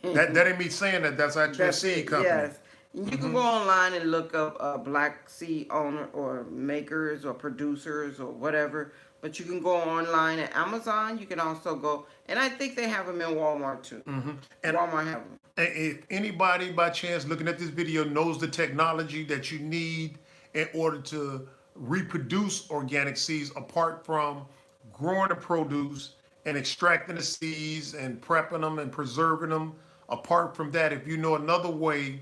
That ain't me saying that. That's actually a That's seed it. company. Yes. You can go online and look up black seed owner or makers or producers or whatever. But you can go online at Amazon. You can also go, and I think they have them in Walmart too. And Walmart have them. if anybody by chance looking at this video knows the technology that you need in order to reproduce organic seeds apart from growing the produce and extracting the seeds and prepping them and preserving them, apart from that, if you know another way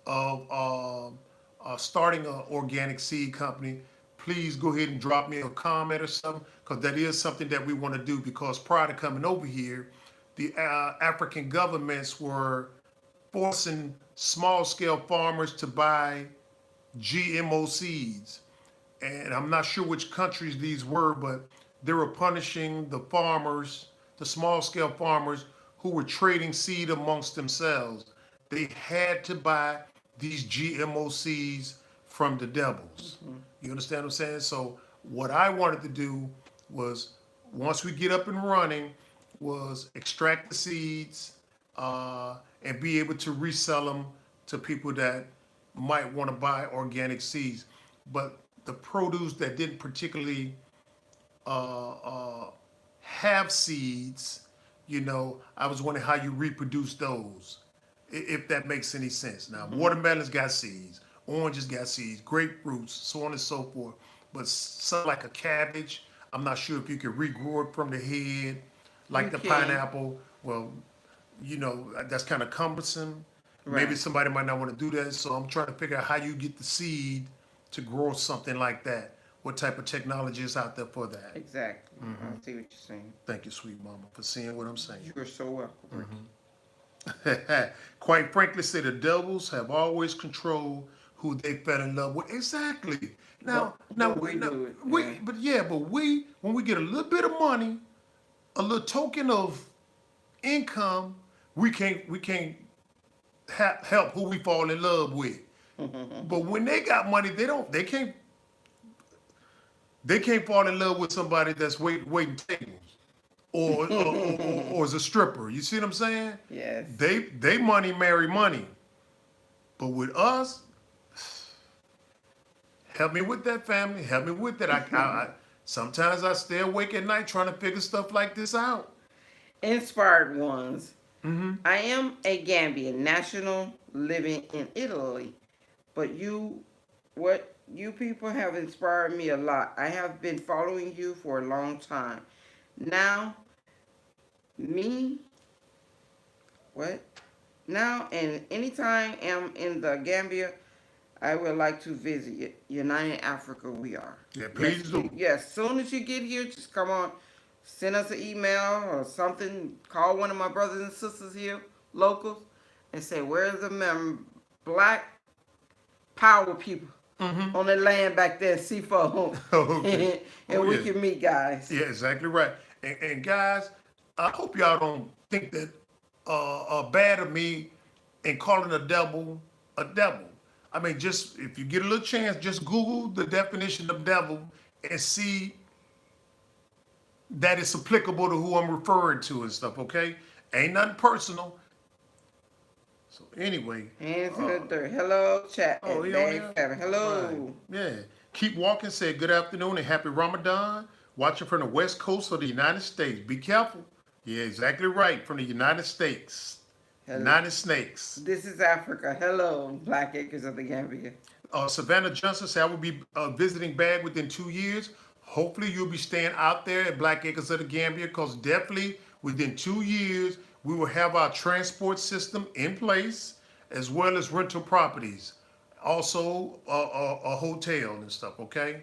of starting an organic seed company, please go ahead and drop me a comment or something, because that is something that we want to do. Because prior to coming over here, the African governments were forcing small scale farmers to buy GMO seeds. And I'm not sure which countries these were, but they were punishing the farmers, the small scale farmers who were trading seed amongst themselves. They had to buy these GMO seeds from the devils. You understand what I'm saying? So what I wanted to do was, once we get up and running, was extract the seeds and be able to resell them to people that might want to buy organic seeds. But the produce that didn't particularly have seeds, I was wondering how you reproduce those, if that makes any sense. Now, watermelons got seeds, oranges got seeds, grapefruits, so on and so forth. But something like a cabbage, I'm not sure if you can regrow it from the head, like You the can. pineapple. Well, that's kind of cumbersome. Maybe Right. somebody might not want to do that. So I'm trying to figure out how you get the seed to grow something like that. What type of technology is out there for that? Exactly. I see what you're saying. Thank you, sweet mama, for seeing what I'm saying. You're so welcome. Ricky. Quite frankly, say the devils have always controlled who they fell in love with. Exactly. But we do it, yeah. But we, when we get a little bit of money, a little token of income, we can't help who we fall in love with. But when they got money, they can't fall in love with somebody that's waiting tables or is a stripper. You see what I'm saying? Yes. They money marry money. But with us, help me with that, family. Help me with that. I sometimes I stay awake at night trying to figure stuff like this out. Inspired ones. I am a Gambian national living in Italy, but what you people have inspired me a lot. I have been following you for a long time. Now, me, what? Now and anytime I'm in the Gambia, I would like to visit United Africa. We are. Yeah, please do. Yes, soon as you get here, just come on, send us an email or something. Call one of my brothers and sisters here, locals, and say, where's the black power people on the land back there in Seafoam? Okay. And Oh, we yeah. can meet, guys. Yeah, exactly right. And guys, I hope y'all don't think that bad of me in calling a devil a devil. I mean, just if you get a little chance, just Google the definition of devil and see that it's applicable to who I'm referring to and stuff. Okay, ain't nothing personal. So anyway, Hands in the dirt. Hello, chat oh, at he on Bag there? 7. Right. Hello. Yeah. Keep walking. Say good afternoon and happy Ramadan. Watching from the west coast of the United States. Be careful. Yeah, exactly right. From the United States. Hello. United Snakes. This is Africa. Hello, Black Acres of the Gambia. Savannah Johnson said, I will be visiting Bag within 2 years. Hopefully, you'll be staying out there at Black Acres of the Gambia because definitely within 2 years, we will have our transport system in place as well as rental properties. Also, a hotel and stuff, okay?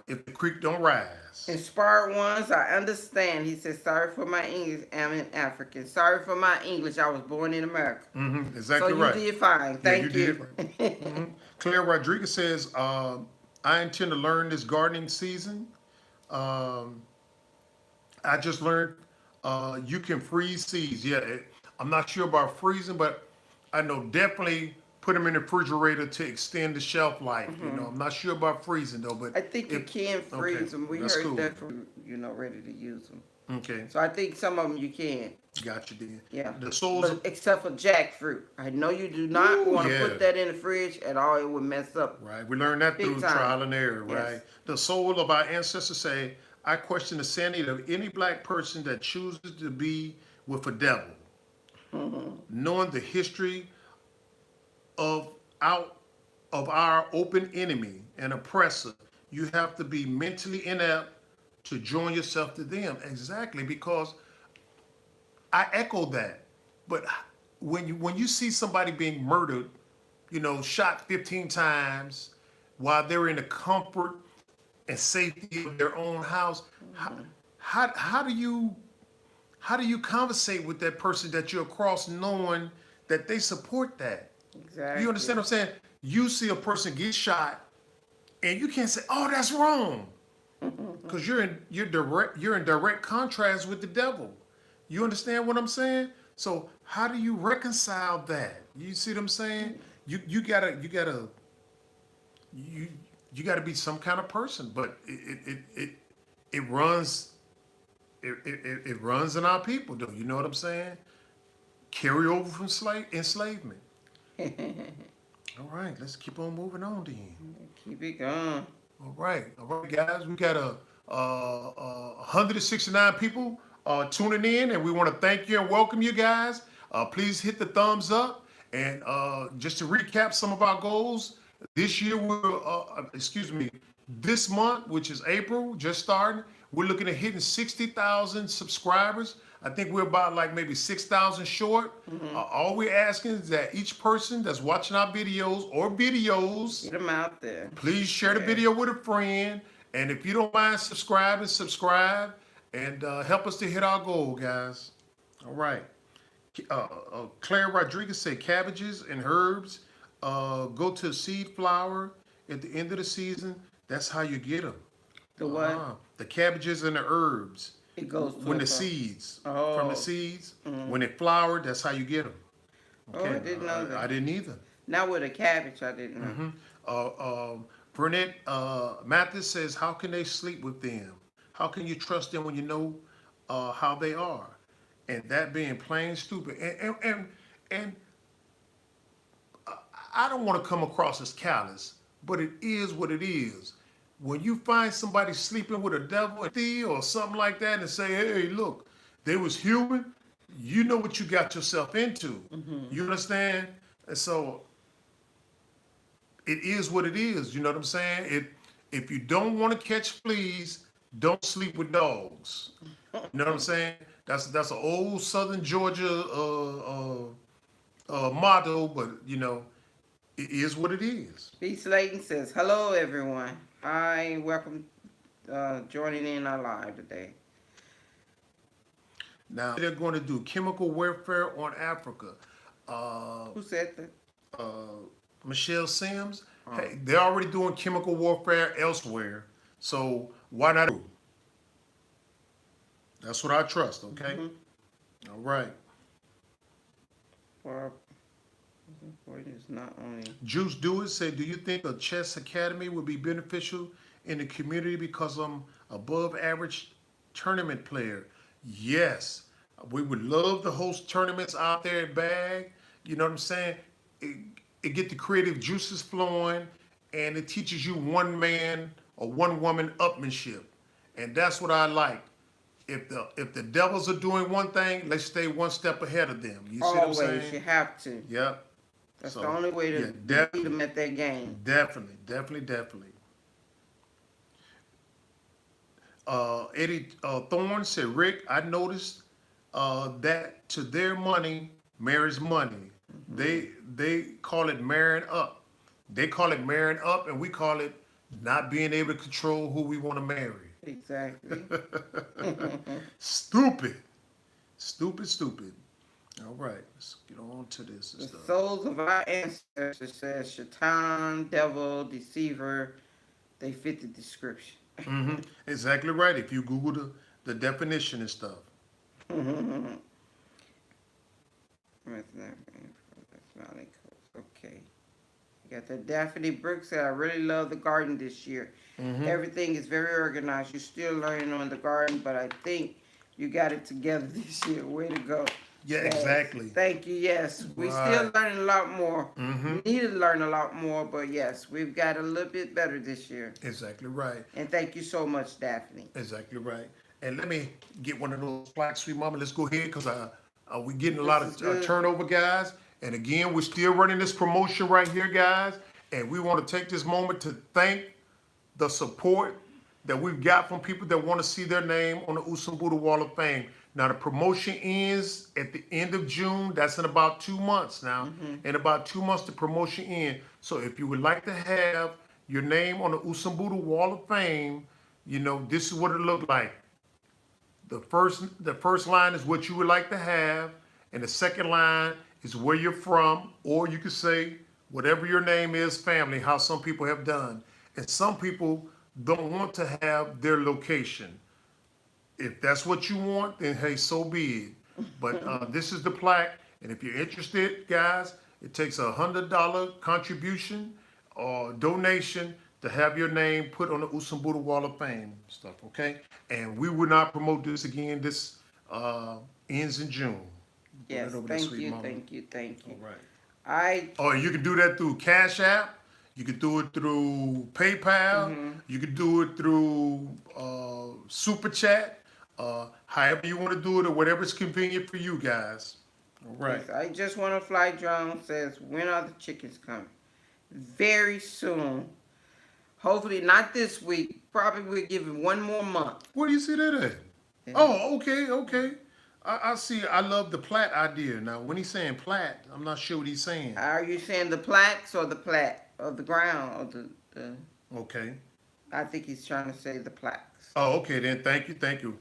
If the creek don't rise. Inspired ones, I understand. He said, sorry for my English. I'm an African. Sorry for my English. I was born in America. Exactly So you right. did fine. Yeah, you Thank did. you. Right. Claire Rodriguez says, I intend to learn this gardening season. Um, I just learned you can freeze seeds. Yeah, I'm not sure about freezing, but I know definitely put them in the refrigerator to extend the shelf life. I'm not sure about freezing though, but I think you can okay, freeze them. We that's heard cool. that from, ready to use them. Okay, So I think some of them you can. got you, then. Yeah. The souls But except for jackfruit. I know you do not Ooh, want to yeah. put that in the fridge at all. It would mess up. Right, we learned that Big through time. trial and error, Yes. right? The soul of our ancestors say, I question the sanity of any black person that chooses to be with a devil. Knowing the history of out of our open enemy and oppressor, you have to be mentally inept to join yourself to them. Exactly, because I echo that. But when you see somebody being murdered, shot 15 times while they're in the comfort and safety of their own house, how do you conversate with that person that you're across knowing that they support that? Exactly. You understand what I'm saying? You see a person get shot and you can't say, "Oh, that's wrong," because you're in direct contrast with the devil. You understand what I'm saying? So how do you reconcile that? You see what I'm saying? You gotta be some kind of person, but it runs it runs in our people, though. You know what I'm saying? Carry over from enslavement. All right, let's keep on moving on then. Keep it going. All right, guys. We got 169 people tuning in, and we want to thank you and welcome you guys. Please hit the thumbs up, and just to recap some of our goals this year. This month, which is April, just starting. We're looking at hitting 60,000 subscribers. I think we're about like maybe 6,000 short. All we're asking is that each person that's watching our videos, Get them out there. please share the video with a friend. And if you don't mind subscribe and help us to hit our goal, guys. All right. Claire Rodriguez said cabbages and herbs go to seed flower at the end of the season. That's how you get them. The what? The cabbages and the herbs. It goes to When the a- seeds, Oh. from the seeds, when it flowered, that's how you get them. Oh, I didn't know that. I didn't either. Not with a cabbage, I didn't know. Burnett Mathis says, how can they sleep with them? How can you trust them when you know how they are? And that being plain stupid. And I don't want to come across as callous, but it is what it is. When you find somebody sleeping with a devil or something like that and say, hey, look, they was human, you know what you got yourself into. You understand? And so it is what it is. You know what I'm saying? If you don't want to catch fleas, don't sleep with dogs. You know what I'm saying? That's an old Southern Georgia motto, but it is what it is. B. Slayton says, hello, everyone. Hi, welcome joining in our live today. Now they're going to do chemical warfare on Africa. Who said that? Michelle Sims. Hey, they're already doing chemical warfare elsewhere, so why not? That's what I trust. Okay. All right. For it is not only. Juice Do It said, do you think a chess academy would be beneficial in the community because I'm above average tournament player? Yes. We would love to host tournaments out there at Bag. You know what I'm saying? It, it get the creative juices flowing, and it teaches you one man or one woman upmanship, and that's what I like. If the devils are doing one thing, let's stay one step ahead of them. You see what I'm Always, saying? you have to. Yep. That's the So only way yeah, to beat them at their game. definitely. Eddie Thorne said, Rick, I noticed that to their money marries money. They call it marrying up. They call it marrying up, and we call it not being able to control who we want to marry. Exactly. Stupid. Stupid. All right, let's get on to this and The stuff. souls of our ancestors says Shaitan, devil, deceiver, they fit the description. Exactly right. If you Google the definition and stuff. Okay. You got the Daphne Brooks said, I really love the garden this year. Everything is very organized. You're still learning on the garden, but I think you got it together this year. Way to go. Yeah, Yes. exactly. Thank you. Yes, we still learning a lot more. We need to learn a lot more, but yes, we've got a little bit better this year. Exactly right. And thank you so much, Daphne. Exactly right. And let me get one of those plaques, sweet mama. Let's go ahead because we're getting a lot of turnover, guys. And again, we're still running this promotion right here, guys. And we want to take this moment to thank the support that we've got from people that want to see their name on the Usumbudu Wall of Fame. Now, the promotion ends at the end of June. That's in about 2 months now. In about 2 months, the promotion ends. So if you would like to have your name on the Usumbudu Wall of Fame, you know, this is what it looked like. The first line is what you would like to have, and the second line is where you're from, or you could say whatever your name is, family, how some people have done. And some people don't want to have their location. If that's what you want, then hey, so be it. But this is the plaque, and if you're interested, guys, it takes $100 contribution or donation to have your name put on the Usumbudu Wall of Fame stuff, okay? And we will not promote this again. This ends in June. Yes, thank you. All right. Oh, you can do that through Cash App. You can do it through PayPal. You can do it through Super Chat. However you want to do it, or whatever's convenient for you guys. All right. Yes, I just want to fly drone says, when are the chickens coming? Very soon. Hopefully not this week. Probably we'll give it 1 more month. Where do you see that at? Yeah. Oh, okay. I see. I love the plat idea. Now, when he's saying plat, I'm not sure what he's saying. Are you saying the plaques or the plat of the ground or the? Okay. I think he's trying to say the plaques. Oh, okay then. Thank you.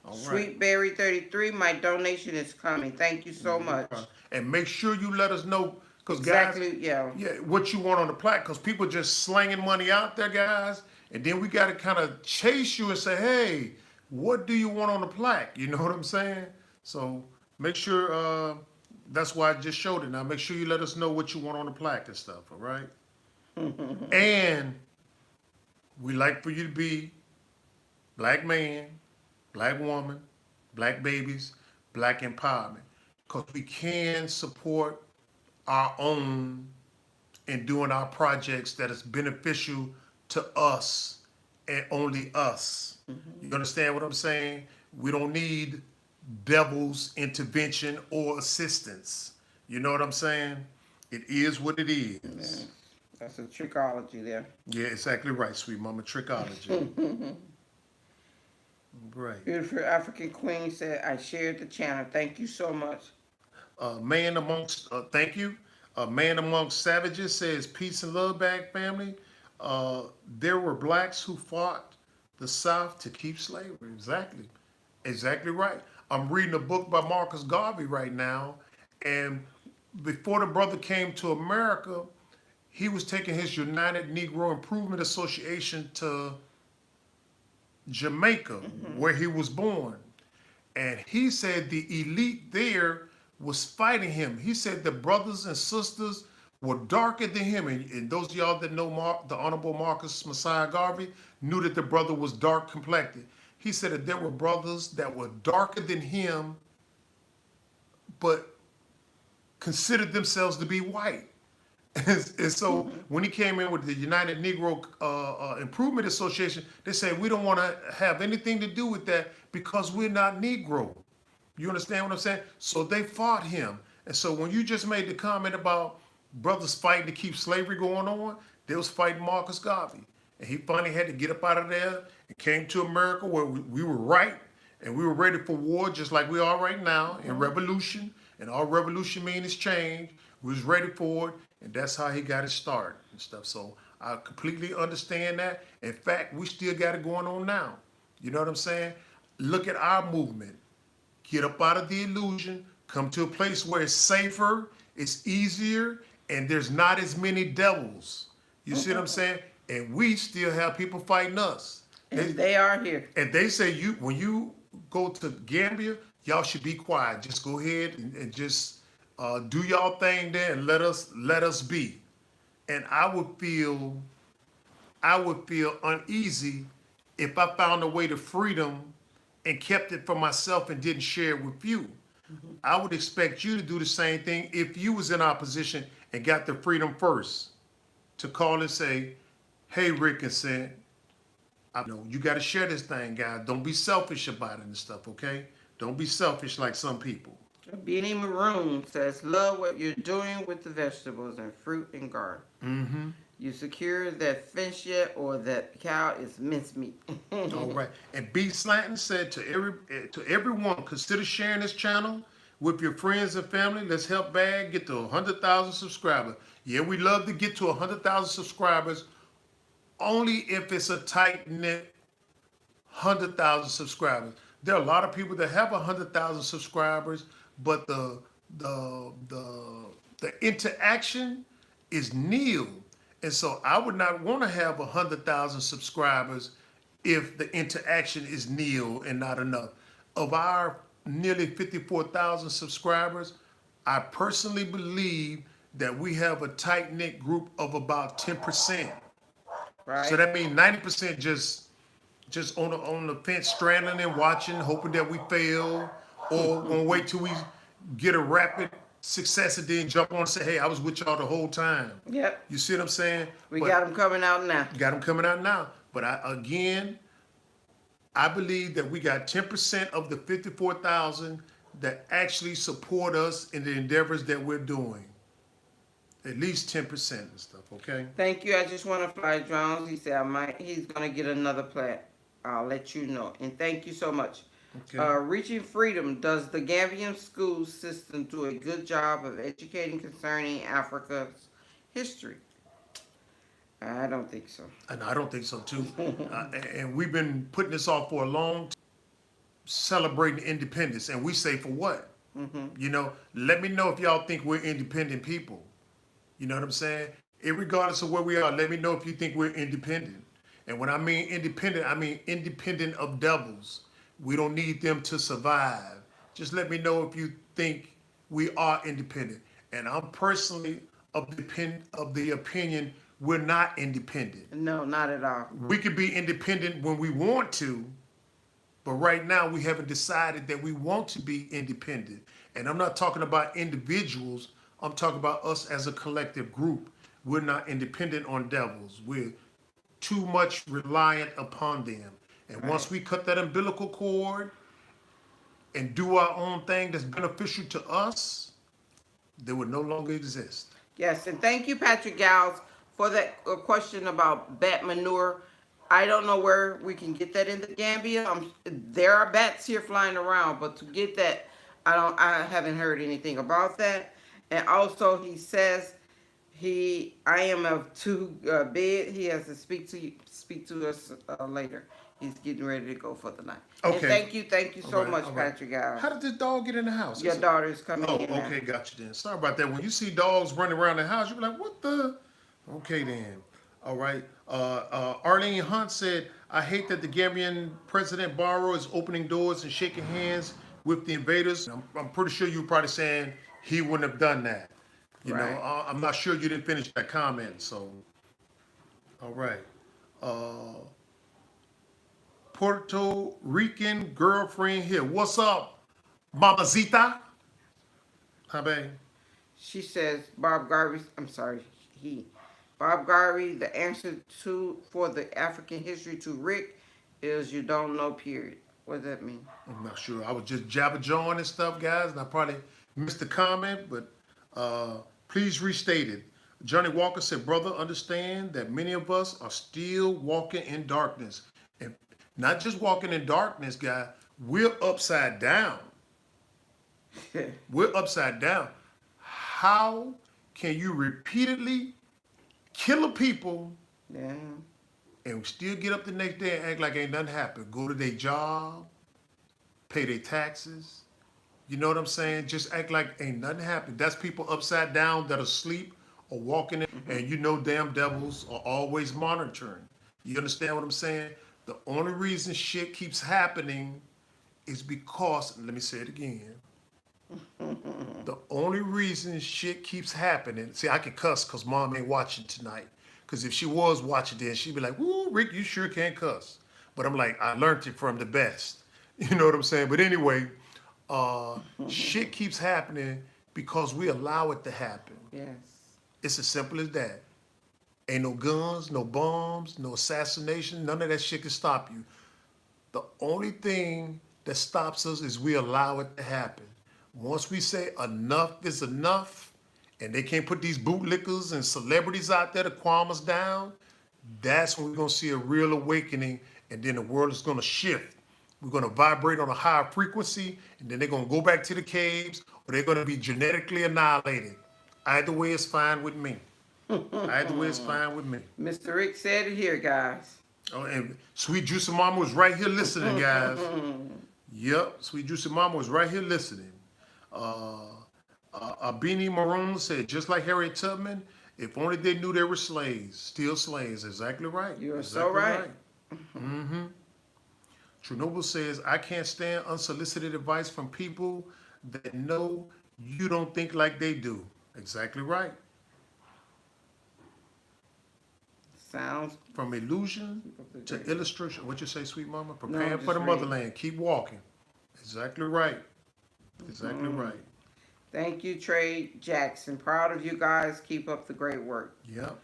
All Sweet Berry 33, my donation is coming. Thank you so much. And make sure you let us know, because exactly, guys, yeah, what you want on the plaque, because people just slanging money out there, guys, and then we got to kind of chase you and say, hey, what do you want on the plaque? You know what I'm saying? So make sure, that's why I just showed it. Now make sure you let us know what you want on the plaque and stuff, all right? And we like for you to be black man, black woman, black babies, black empowerment. Because we can support our own in doing our projects that is beneficial to us and only us. You understand what I'm saying? We don't need devil's intervention or assistance. You know what I'm saying? It is what it is. Yeah. That's a trickology there. Yeah, exactly right, sweet mama. Trickology. Right. Beautiful African Queen said, I shared the channel. Thank you so much. Thank you. Man Amongst Savages says, peace and love back, family. There were blacks who fought the South to keep slavery. Exactly right. I'm reading a book by Marcus Garvey right now, and before the brother came to America, he was taking his United Negro Improvement Association to Jamaica, where he was born. And he said the elite there was fighting him. He said the brothers and sisters were darker than him. And those of y'all that know the Honorable Marcus Messiah Garvey knew that the brother was dark complected. He said that there were brothers that were darker than him, but considered themselves to be white. And so when he came in with the United Negro Improvement Association, they said, we don't want to have anything to do with that because we're not Negro. You understand what I'm saying? So they fought him. And so when you just made the comment about brothers fighting to keep slavery going on, they was fighting Marcus Garvey. And he finally had to get up out of there and came to America where we were right and we were ready for war just like we are right now in revolution. And all revolution means is change. We was ready for it. And that's how he got his start and stuff. So I completely understand that. In fact, we still got it going on now. You know what I'm saying? Look at our movement. Get up out of the illusion, come to a place where it's safer, it's easier, and there's not as many devils. You see what I'm saying? And we still have people fighting us. And they are here. And they say when you go to Gambia, y'all should be quiet. Just go ahead and just do y'all thing there and let us be. And I would feel uneasy if I found a way to freedom and kept it for myself and didn't share it with you. I would expect you to do the same thing if you was in our position and got the freedom first to call and say, hey, Rick and Sid, I know you got to share this thing, guys. Don't be selfish about it and stuff, okay? Don't be selfish like some people. Beanie Maroon says, love what you're doing with the vegetables and fruit and garden. Mm-hmm. You secure that fish yet or that cow is mincemeat. All right. And B. Slanton said to everyone, consider sharing this channel with your friends and family. Let's help Bag get to 100,000 subscribers. Yeah, we love to get to 100,000 subscribers only if it's a tight-knit 100,000 subscribers. There are a lot of people that have 100,000 subscribers, but the interaction is nil. And so I would not want to have 100,000 subscribers if the interaction is nil and not enough. Of our nearly 54,000 subscribers, I personally believe that we have a tight-knit group of about 10%. Right. So that means 90% just on the fence, straddling and watching, hoping that we fail, or gonna wait till we get a rapid success and then jump on and say, hey, I was with y'all the whole time. Yep. You see what I'm saying? We got them coming out now. Got them coming out now. But I believe that we got 10% of the 54,000 that actually support us in the endeavors that we're doing. At least 10% and stuff, okay? Thank you. I just want to fly drones. He said he's going to get another plat. I'll let you know. And thank you so much. Okay. Reaching Freedom. Does the Gambian school system do a good job of educating concerning Africa's history? I don't think so. And I don't think so too. And we've been putting this off for a long time, celebrating independence. And we say, for what? Mm-hmm. You know, let me know if y'all think we're independent people. You know what I'm saying? Irregardless of where we are, let me know if you think we're independent. And when I mean independent, I mean independent of devils. We don't need them to survive. Just let me know if you think we are independent. And I'm personally of the opinion we're not independent. No, not at all. We could be independent when we want to, but right now we haven't decided that we want to be independent. And I'm not talking about individuals. I'm talking about us as a collective group. We're not independent on devils. We're too much reliant upon them. And once we cut that umbilical cord and do our own thing that's beneficial to us, they would no longer exist. Yes, and thank you, Patrick Gals, for that question about bat manure. I don't know where we can get that in the Gambia. There are bats here flying around, but to get that, I haven't heard anything about that. And also, he says I am of too big. He has to speak to us later. He's getting ready to go for the night. Okay. And thank you so much, Patrick Gals. How did this dog get in the house? Your daughter's coming in. Oh, okay, got you then. Sorry about that. When you see dogs running around the house, you be like, what the? Okay then. All right. Arlene Hunt said, I hate that the Gambian President Barrow is opening doors and shaking hands with the invaders. I'm pretty sure you were probably saying he wouldn't have done that. You know, I'm not sure you didn't finish that comment. So, all right. Puerto Rican girlfriend here. What's up, Mamacita? Hi, babe. She says Bob Garvey. I'm sorry, Bob Garvey. The answer for the African history to Rick is you don't know. Period. What does that mean? I'm not sure. I was just jabber-jawing and stuff, guys, and I probably missed the comment, but please restate it. Johnny Walker said, brother, understand that many of us are still walking in darkness. And not just walking in darkness, guy, we're upside down. We're upside down. How can you repeatedly kill a people Yeah. and still get up the next day and act like ain't nothing happened? Go to their job, pay their taxes. You know what I'm saying? Just act like ain't nothing happened. That's people upside down that are asleep or walking in, and you know damn devils are always monitoring. You understand what I'm saying? The only reason shit keeps happening is because, let me say it again. The only reason shit keeps happening, see, I can cuss because mom ain't watching tonight. Because if she was watching then she'd be like, woo, Rick, you sure can't cuss. But I'm like, I learned it from the best. You know what I'm saying? But anyway, shit keeps happening because we allow it to happen. Yes. It's as simple as that. Ain't no guns, no bombs, no assassination. None of that shit can stop you. The only thing that stops us is we allow it to happen. Once we say enough is enough, and they can't put these bootlickers and celebrities out there to calm us down, that's when we're going to see a real awakening, and then the world is going to shift. We're going to vibrate on a higher frequency, and then they're going to go back to the caves, or they're going to be genetically annihilated. Either way is fine with me. Either way is fine with me. Mr. Rick said it here, guys. Oh, and Sweet Juicy Mama was right here listening, guys. Yep, Sweet Juicy Mama was right here listening. Beanie Maroon said, just like Harriet Tubman, if only they knew they were slaves, still slaves. Exactly right. You are exactly so right. Mm-hmm. Chernobyl says, I can't stand unsolicited advice from people that know you don't think like they do. Exactly right. Sounds From illusion to illustration. What you say, sweet mama? No, Preparing just for the reading. motherland. Keep walking. Exactly right. Exactly right. Thank you, Trey Jackson. Proud of you guys. Keep up the great work. Yep.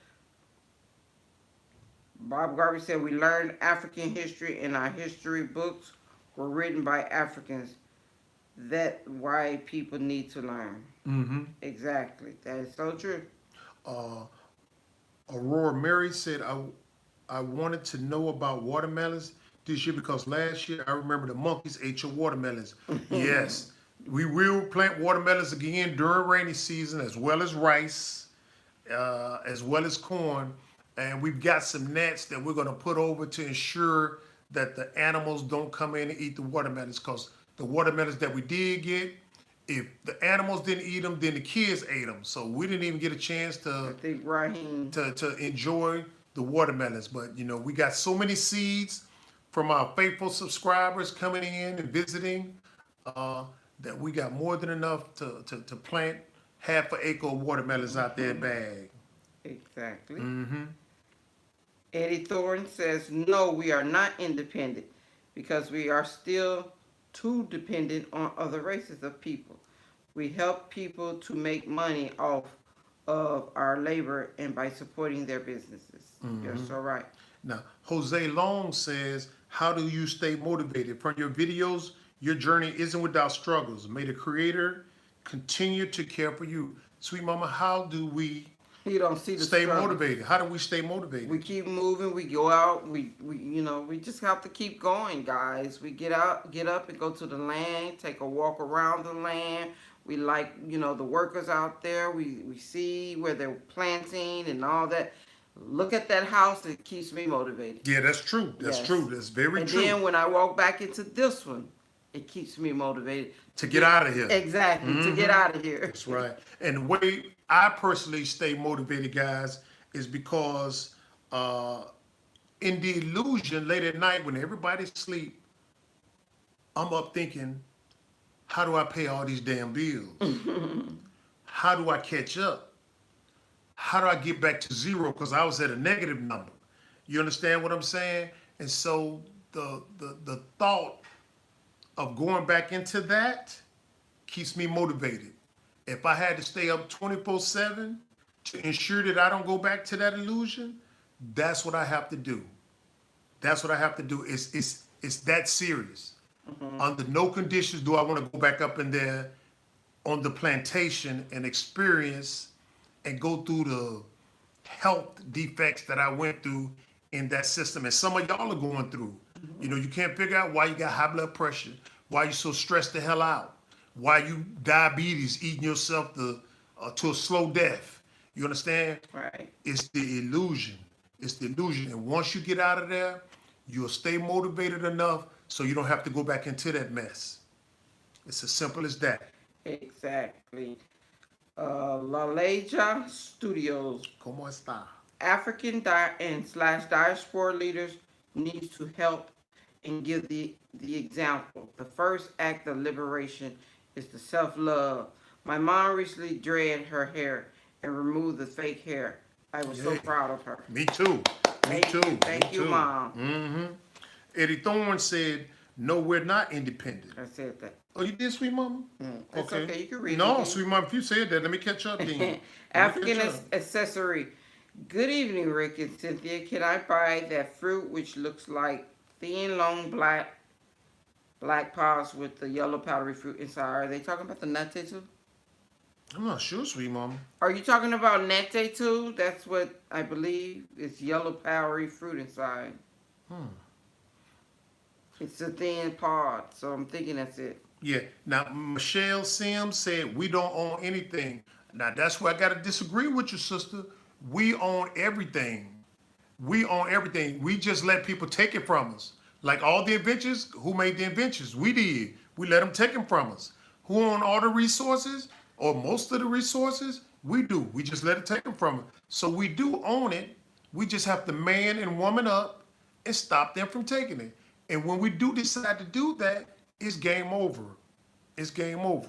Bob Garvey said we learned African history and our history books were written by Africans. That's why people need to learn. Mm-hmm. Exactly. That is so true. Aurora Mary said, I wanted to know about watermelons this year because last year I remember the monkeys ate your watermelons. Yes, we will plant watermelons again during rainy season as well as rice, as well as corn. And we've got some nets that we're going to put over to ensure that the animals don't come in and eat the watermelons, because the watermelons that we did get, if the animals didn't eat them, then the kids ate them. So we didn't even get a chance I think Raheem. to enjoy the watermelons. But, you know, we got so many seeds from our faithful subscribers coming in and visiting that we got more than enough to plant half an acre of watermelons out there bag. Exactly. Mm-hmm. Eddie Thorne says, no, we are not independent because we are still too dependent on other races of people. We help people to make money off of our labor and by supporting their businesses. You're so right. Now, Jose Long says, how do you stay motivated? From your videos, your journey isn't without struggles. May the Creator continue to care for you. Sweet Mama, how do we You don't see the stay struggle. motivated? How do we stay motivated? We keep moving. We go out. We we just have to keep going, guys. We get up and go to the land, take a walk around the land. We like, the workers out there. We see where they're planting and all that. Look at that house. It keeps me motivated. Yeah, that's true. That's Yes. true. That's very And true. then when I walk back into this one, it keeps me motivated. To get out of here. Exactly. To get out of here. That's right. And the way I personally stay motivated, guys, is because in the illusion late at night when everybody's asleep, I'm up thinking, how do I pay all these damn bills? How do I catch up? How do I get back to zero? Because I was at a negative number. You understand what I'm saying? And so the thought of going back into that keeps me motivated. If I had to stay up 24/7 to ensure that I don't go back to that illusion, that's what I have to do. That's what I have to do. It's that serious. Under no conditions do I want to go back up in there on the plantation and experience and go through the health defects that I went through in that system. And some of y'all are going through. You know, you can't figure out why you got high blood pressure, why you so stressed the hell out, why you diabetes eating yourself to a slow death. You understand? Right. It's the illusion. It's the illusion. And once you get out of there, you'll stay motivated enough so you don't have to go back into that mess. It's as simple as that. Exactly. Laleja Studios. ¿Cómo está? African and / diaspora leaders need to help and give the example. The first act of liberation is the self-love. My mom recently dreaded her hair and removed the fake hair. I was so proud of her. Me too. Me too. Thank you, Mom. Mm-hmm. Eddie Thorne said, "No, we're not independent." I said that. Oh, you did, sweet mama? It's okay. You can read it. No, sweet mama, if you said that, let me catch up then. African accessory. Good evening, Rick and Cynthia. Can I buy that fruit which looks like thin, long, black pods with the yellow powdery fruit inside? Are they talking about the nete too? I'm not sure, sweet mama. Are you talking about nete too? That's what I believe. It's yellow powdery fruit inside. It's a thin pod, so I'm thinking that's it. Yeah. Now, Michelle Sims said, we don't own anything. Now, that's where I got to disagree with you, sister. We own everything. We own everything. We just let people take it from us. Like all the inventions, who made the inventions? We did. We let them take them from us. Who own all the resources or most of the resources? We do. We just let it take them from us. So we do own it. We just have to man and woman up and stop them from taking it. And when we do decide to do that, it's game over. It's game over.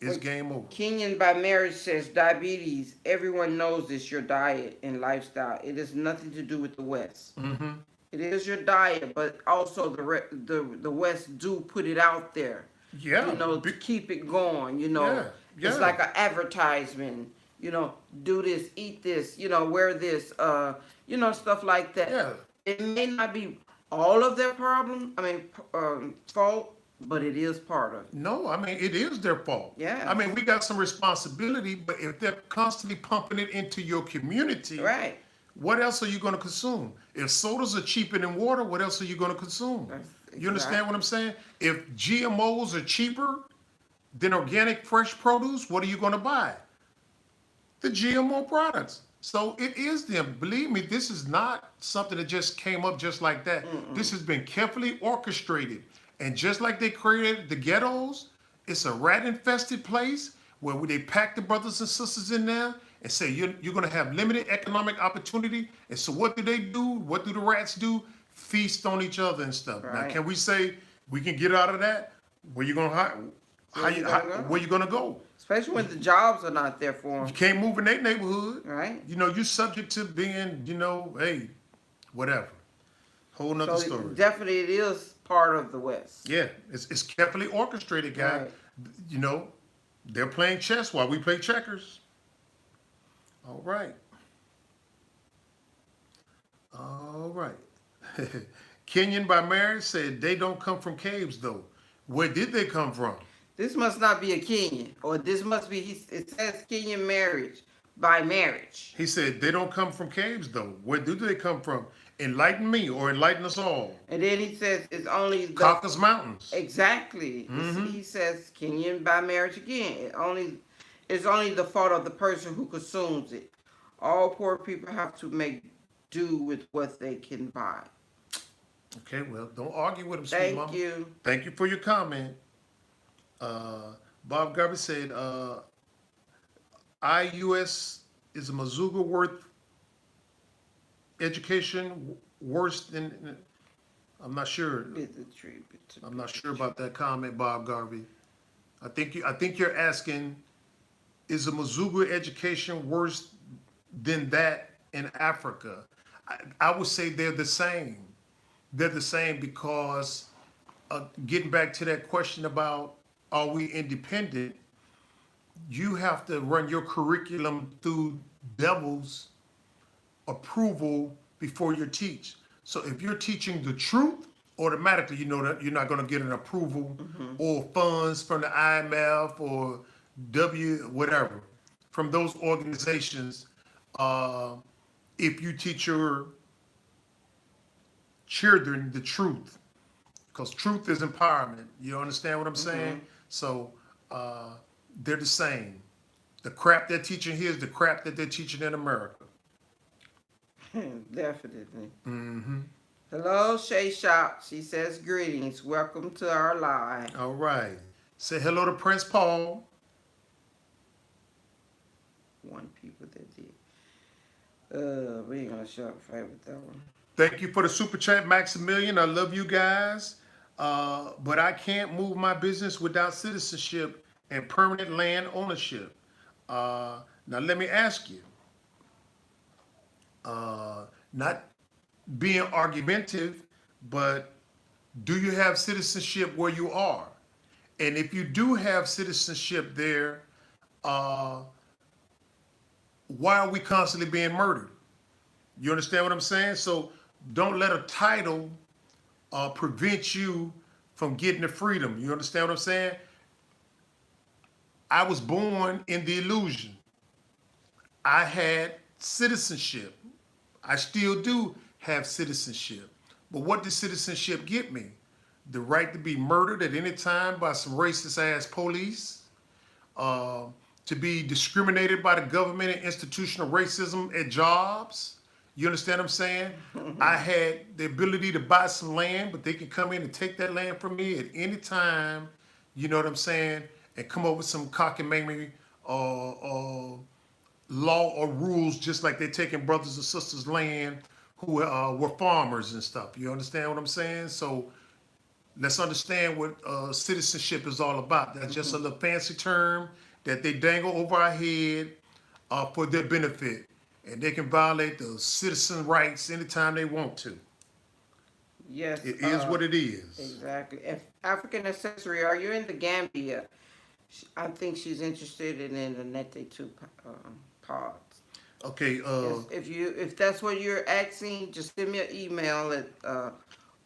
It's game over. Kenyan by marriage says diabetes. Everyone knows it's your diet and lifestyle. It has nothing to do with the West. Mm-hmm. It is your diet, but also the West do put it out there. Yeah. You know, to keep it going. You know, Yeah. It's like an advertisement. You know, do this, eat this. You know, wear this. You know, stuff like that. Yeah. It may not be all of their problem. I mean, fault. But it is part of it. No, I mean, it is their fault. Yeah. I mean, we got some responsibility, but if they're constantly pumping it into your community, Right. what else are you going to consume? If sodas are cheaper than water, what else are you going to consume? You understand what I'm saying? If GMOs are cheaper than organic fresh produce, what are you going to buy? The GMO products. So it is them. Believe me, this is not something that just came up just like that. This has been carefully orchestrated. And just like they created the ghettos, it's a rat-infested place where they pack the brothers and sisters in there and say, you're going to have limited economic opportunity. And so what do they do? What do the rats do? Feast on each other and stuff. Right. Now, can we say we can get out of that? Where you going to where you going to go? Especially when the jobs are not there for You them. can't move in their neighborhood. Right. You know, you're subject to being, hey, whatever. Whole nother So story. definitely it is part of the West. Yeah, it's carefully orchestrated, guy. Right. You know, they're playing chess while we play checkers. All right. All right. Kenyan by marriage said they don't come from caves, though. Where did they come from? This must not be a Kenyan, or this must be. It says Kenyan marriage by marriage. He said they don't come from caves, though. Where do they come from? Enlighten me or enlighten us all. And then he says it's only the Caucasus Mountains. Exactly. He says Kenyan by marriage again. It's only the fault of the person who consumes it. All poor people have to make do with what they can buy. Okay, well, don't argue with him, sweet Thank mama. you. Thank you for your comment. Bob Garvey said, IUS is a Mazuga worth education worse than, I'm not sure. I'm not sure about that comment, Bob Garvey. I think you're asking, is a Mazuga education worse than that in Africa? I would say they're the same. They're the same because getting back to that question about are we independent? you have to run your curriculum through devil's approval before you teach. So if you're teaching the truth, automatically you know that you're not going to get an approval or funds from the IMF or whatever from those organizations. Uh, if you teach your children the truth, because truth is empowerment. You understand what I'm saying? So uh, they're the same. The crap they're teaching here is the crap that they're teaching in America. Definitely. Mm-hmm. Hello, Shay Shop. She says greetings. Welcome to our live. All right. Say hello to Prince Paul. One people that did. We ain't gonna shut up fight with that one. Thank you for the super chat, Maximilian. I love you guys. But I can't move my business without citizenship and permanent land ownership. Now, let me ask you, not being argumentative, but do you have citizenship where you are? And if you do have citizenship there, why are we constantly being murdered? You understand what I'm saying? So don't let a title prevent you from getting the freedom. You understand what I'm saying? I was born in the illusion. I had citizenship. I still do have citizenship. But what did citizenship get me? The right to be murdered at any time by some racist ass police, to be discriminated by the government and institutional racism at jobs. You understand what I'm saying? I had the ability to buy some land, but they can come in and take that land from me at any time. You know what I'm saying? And come up with some cockamamie law or rules, just like they're taking brothers and sisters' land who were farmers and stuff. You understand what I'm saying? So let's understand what citizenship is all about. That's just a little fancy term that they dangle over our head for their benefit. And they can violate the citizen rights anytime they want to. Yes. It is what it is. Exactly. If African Accessory, are you in the Gambia? I think she's interested in the Nete 2 pods. Okay. If that's what you're asking, just send me an email at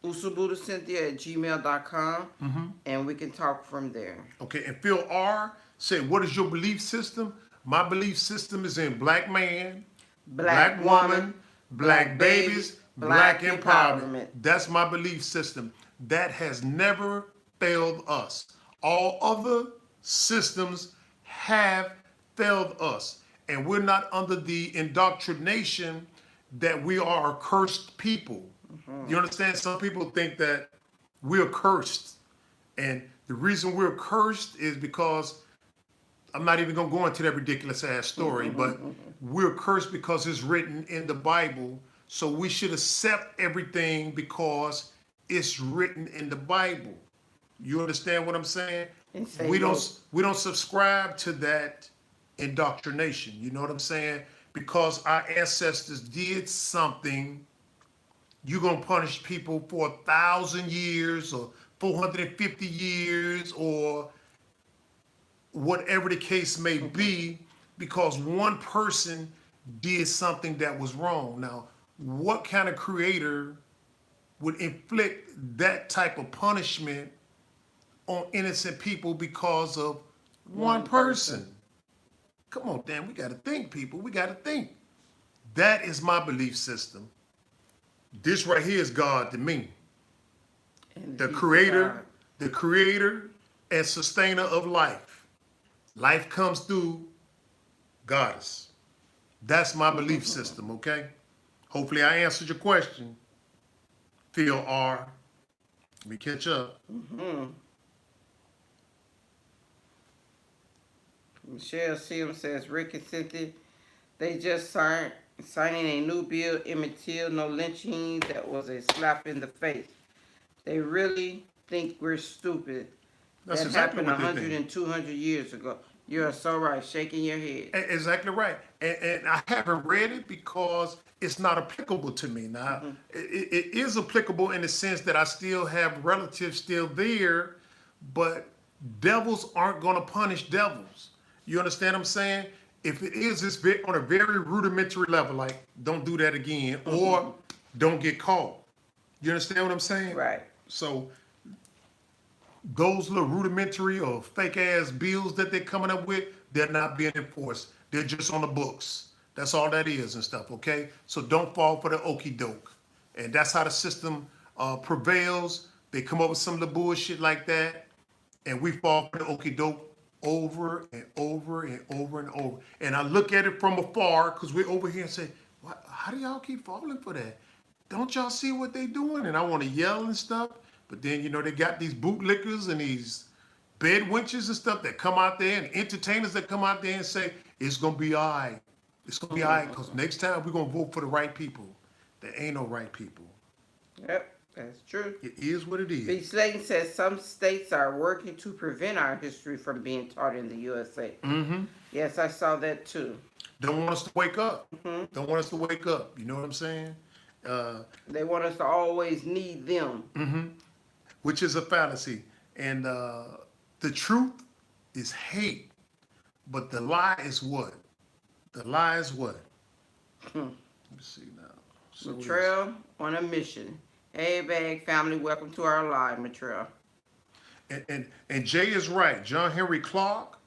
usubudacynthia@gmail.com and we can talk from there. Okay. And Phil R. said, what is your belief system? My belief system is in black man, black woman, black babies, black empowerment. That's my belief system. That has never failed us. All other systems have failed us. And we're not under the indoctrination that we are a cursed people. You understand? Some people think that we're cursed. And the reason we're cursed is because I'm not even going to go into that ridiculous ass story, but we're cursed because it's written in the Bible. So we should accept everything because it's written in the Bible. You understand what I'm saying? We don't subscribe to that indoctrination. You know what I'm saying? Because our ancestors did something, you're going to punish people for 1,000 years or 450 years or whatever the case may be, because one person did something that was wrong. Now, what kind of creator would inflict that type of punishment on innocent people because of one person? Come on, Dan, we got to think, people. We got to think. That is my belief system. This right here is God to me. And The creator and sustainer of life. Life comes through Goddess. That's my belief system, okay? Hopefully I answered your question. Phil R. Let me catch up. Michelle Sim says, Rick and Cynthia, they just signing a new bill, Emmett Till, no lynching. That was a slap in the face. They really think we're stupid. That's that exactly happened what they 100 think. and 200 years ago. You're so right, shaking your head. Exactly right. And I haven't read it because it's not applicable to me. Now, it is applicable in the sense that I still have relatives still there, but devils aren't going to punish devils. You understand what I'm saying? If it is, it's on a very rudimentary level, like don't do that again, or don't get caught. You understand what I'm saying? Right. So those little rudimentary or fake ass bills that they're coming up with, they're not being enforced. They're just on the books. That's all that is and stuff, okay? So don't fall for the okey doke. And that's how the system prevails. They come up with some of the bullshit like that, and we fall for the okey doke over and over and over and over. And I look at it from afar because we're over here and say, what, how do y'all keep falling for that? Don't y'all see what they doing? And I want to yell and stuff. But then, you know, they got these bootlickers and these bed wenches and stuff that come out there and entertainers that come out there and say, it's going to be all right. It's going to be all right because next time we're going to vote for the right people. There ain't no right people. Yep, that's true. It is what it is. B. Slayton says some states are working to prevent our history from being taught in the USA. Mm-hmm. Yes, I saw that too. Don't want us to wake up. Don't want us to wake up. You know what I'm saying? They want us to always need them. Which is a fallacy. And the truth is hate. But the lie is what? The lie is what? Let me see now. So Latrell on a mission. Hey, Bag family, welcome to our live, Latrell. And Jay is right. John Henry Clark,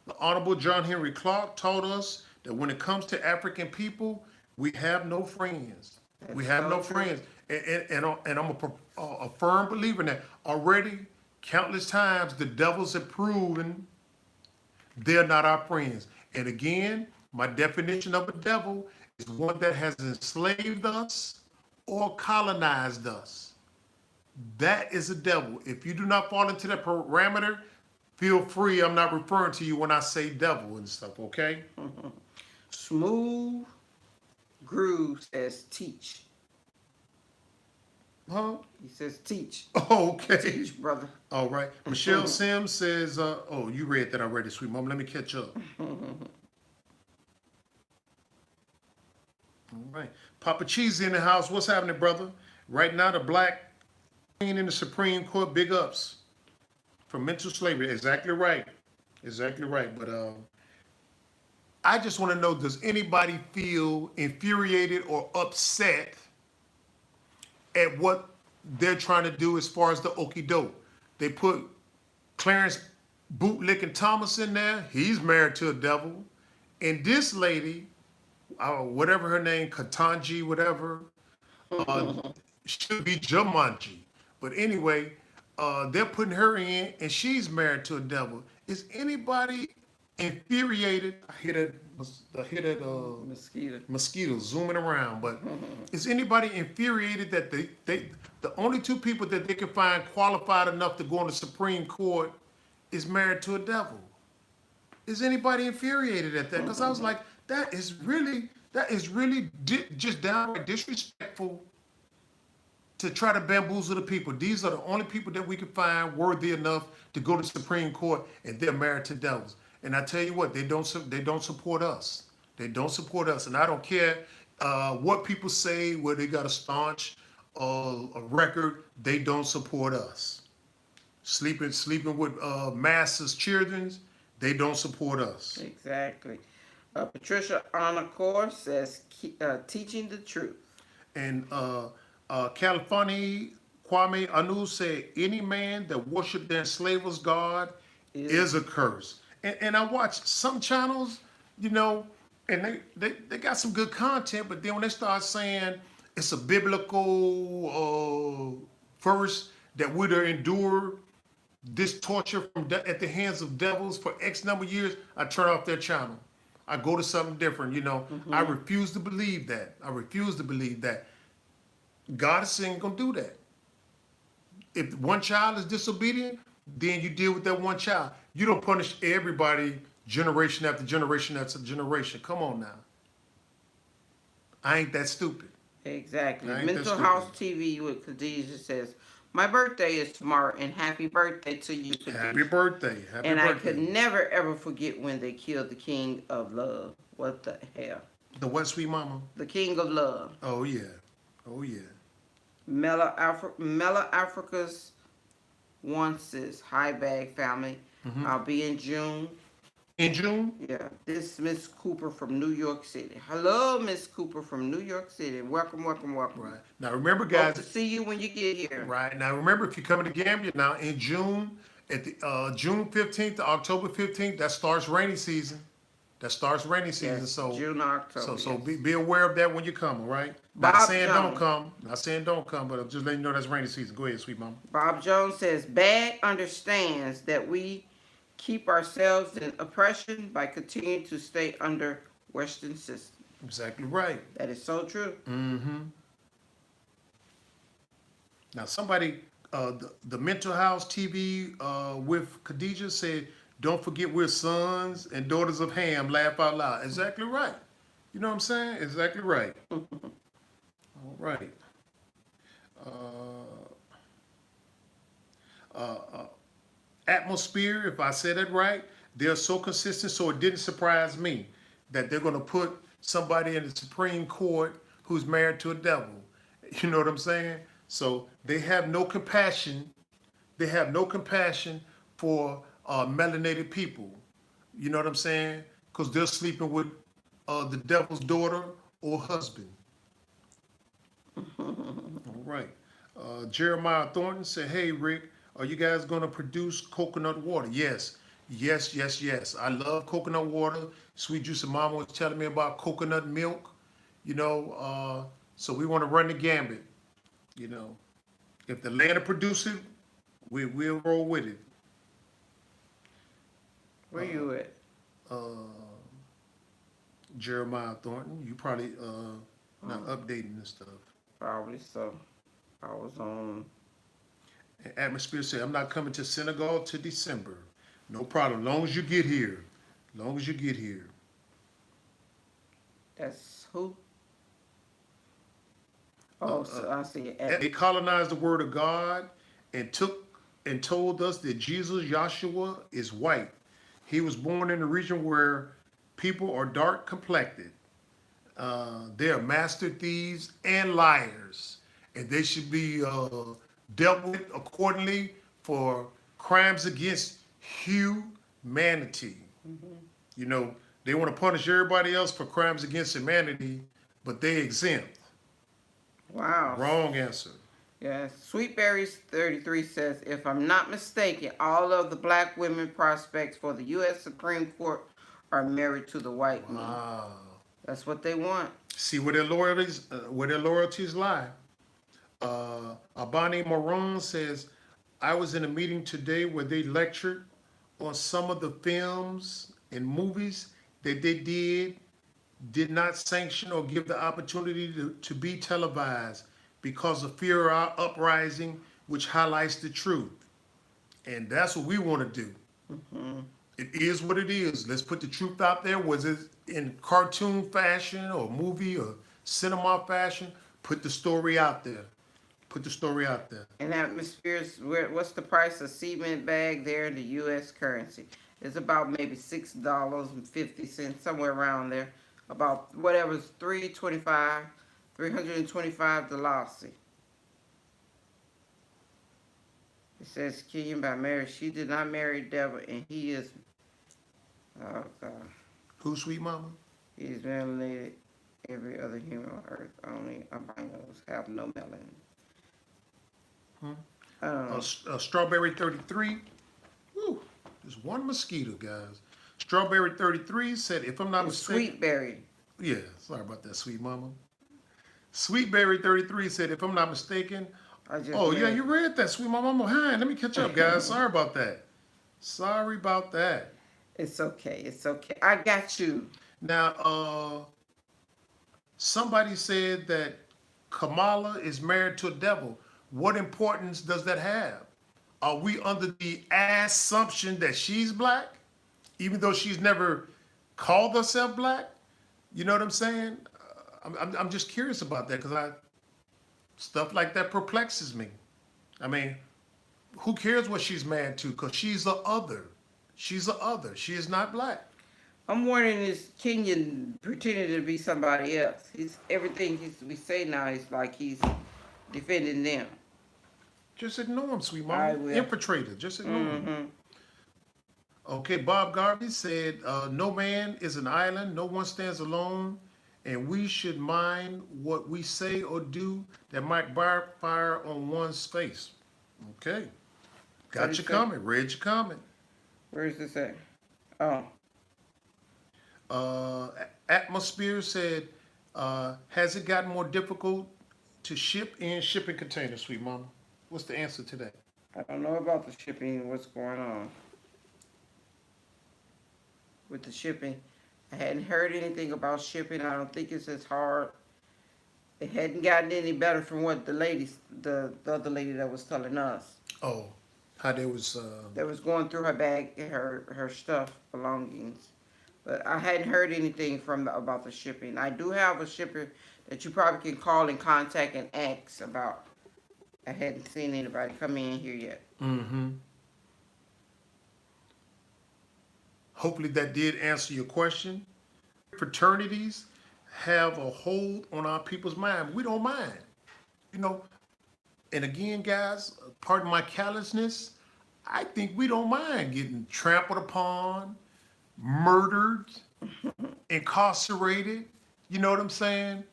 the Honorable John Henry Clark, taught us that when it comes to African people, we have no friends. We have so no true. friends. And I'm a firm believer in that. Already, countless times, the devils have proven they're not our friends. And again, my definition of a devil is one that has enslaved us or colonized us. That is a devil. If you do not fall into that parameter, feel free. I'm not referring to you when I say devil and stuff, okay? Smooth Groove says teach. Huh? He says teach. Okay. Teach, brother. All right. Michelle Sims says, oh, you read that already, sweet mom. Let me catch up. All right. Papa Cheese in the house. What's happening, brother? Right now, the black queen in the Supreme Court, big ups for mental slavery. Exactly right. Exactly right. But I just want to know, does anybody feel infuriated or upset at what they're trying to do as far as the okie doke? They put Clarence Bootlicking Thomas in there. He's married to a devil. And this lady, whatever her name, Katanji, whatever, should be Jumanji. But anyway, they're putting her in, and she's married to a devil. Is anybody infuriated? I hear that mosquito zooming around. But is anybody infuriated that the only two people that they can find qualified enough to go on the Supreme Court is married to a devil? Is anybody infuriated at that? Because I was like, that is really just downright disrespectful to try to bamboozle the people. These are the only people that we can find worthy enough to go to the Supreme Court, and they're married to devils. And I tell you what, they don't support us. They don't support us, and I don't care what people say. Where they got a staunch a record, they don't support us. Sleeping with masses, children, they don't support us. Exactly. Patricia Anacor says teaching the truth. And California Kwame Anu said, any man that worship their enslavers God is a curse. And I watch some channels, you know, and they got some good content, but then when they start saying it's a biblical verse that we're to endure this torture at the hands of devils for X number of years, I turn off their channel. I go to something different, you know. I refuse to believe that. I refuse to believe that. God is saying gonna do that. If one child is disobedient, then you deal with that one child. You don't punish everybody generation after generation after generation. Come on now. I ain't that stupid. Exactly. I ain't that Mental stupid. House TV with Khadijah says, my birthday is tomorrow, and happy birthday to you, Khadijah. Happy birthday. Happy and birthday. I could never, ever forget when they killed the King of Love. What the hell? The what, sweet mama? The King of Love. Oh, yeah. Oh, yeah. Mela Africa's one says, hi, Bag family. I'll be in June. In June? Yeah, this is Miss Cooper from New York City. Hello, Miss Cooper from New York City. Welcome, welcome, welcome. Right. Now remember, Hope guys. to see you when you get here. Right. Now remember, if you're coming to Gambia now in June, at the June 15th to October 15th, that starts rainy season. That starts rainy season. Yes, So June, October. so yes. be aware of that when you come, all right? Not Bob saying don't Jones. come. Not saying don't come, but I'm just letting you know that's rainy season. Go ahead, sweet mama. Bob Jones says, Bag understands that we keep ourselves in oppression by continuing to stay under Western system. Exactly right. That is so true. Mm-hmm. Now somebody, the Mental House TV with Khadijah said, don't forget we're sons and daughters of Ham. Laugh out loud. Exactly right. You know what I'm saying? Exactly right. All right. Atmosphere, if I said it right, they're so consistent, so it didn't surprise me that they're going to put somebody in the Supreme Court who's married to a devil. You know what I'm saying? So they have no compassion. They have no compassion for melanated people. You know what I'm saying? Because they're sleeping with the devil's daughter or husband. All right. Jeremiah Thornton said, hey, Rick, are you guys going to produce coconut water? Yes. Yes, yes, yes. I love coconut water. Sweet Juice and Mama was telling me about coconut milk. You know, so we want to run the gambit. You know, if the land produce it, we'll roll with it. Where you at? Jeremiah Thornton, you probably not updating this stuff. Probably so. I was on. Atmosphere said, I'm not coming to Senegal till December. No problem. Long as you get here. Long as you get here. That's who? Oh, so I see it. They colonized the word of God and told us that Jesus, Yahshua, is white. He was born in a region where people are dark complected. They are master thieves and liars, and they should be dealt with accordingly for crimes against humanity. Mm-hmm. You know, they want to punish everybody else for crimes against humanity, but they exempt. Wow. Wrong answer. Yes. Sweetberries 33 says, if I'm not mistaken, all of the black women prospects for the U.S. Supreme Court are married to the white man. Wow. That's what they want. See where their loyalties lie. Abani Moron says, I was in a meeting today where they lectured on some of the films and movies that they did not sanction or give the opportunity to be televised because of fear of uprising, which highlights the truth. And that's what we want to do. Mm-hmm. It is what it is. Let's put the truth out there. Was it in cartoon fashion or movie or cinema fashion? Put the story out there. Put the story out there. And Atmospheres, what's the price of cement bag there in the U.S. currency? It's about maybe $6.50, somewhere around there. About whatever's $325 Dalasi. It says Kenyan by marriage. She did not marry devil, and he is. Oh God. Who, sweet mama? He is melanated. Every other human on earth, only albinos have no melanin. Strawberry 33. Whew, there's one mosquito, guys. Strawberry 33 said, if I'm not mistaken. Sweetberry. Yeah, sorry about that, sweet mama. Sweetberry 33 said, if I'm not mistaken. Yeah, you read that, sweet mama. Hi, let me catch up, guys. Sorry about that. Sorry about that. It's okay. It's okay. I got you. Now, somebody said that Kamala is married to a devil. What importance does that have? Are we under the assumption that she's black, even though she's never called herself black? You know what I'm saying? I'm just curious about that because stuff like that perplexes me. I mean, who cares what she's married to? Because she's a other. She's a other. She is not black. I'm wondering, is Kenyan pretending to be somebody else? Everything we say now is like he's defending them. Just ignore him, sweet mama. Infiltrator. Just ignore him. Okay, Bob Garvey said, no man is an island, no one stands alone, and we should mind what we say or do that might backfire on one's face. Okay, What did got he your say? comment, read your comment. Where is this at? Oh, Atmosphere said, has it gotten more difficult to ship in shipping containers, sweet mama? What's the answer to that? I don't know about the shipping. What's going on with the shipping? I hadn't heard anything about shipping. I don't think it's as hard. It hadn't gotten any better from what the other lady that was telling us. Oh, how there was, That was going through her bag, her stuff, belongings. But I hadn't heard anything about the shipping. I do have a shipper that you probably can call and contact and ask about. I hadn't seen anybody come in here yet. mm-hmm. Hopefully that did answer your question. Fraternities have a hold on our people's mind. We don't mind. You know, and again, guys, pardon my callousness, I think we don't mind getting trampled upon, murdered, incarcerated. You know what I'm saying?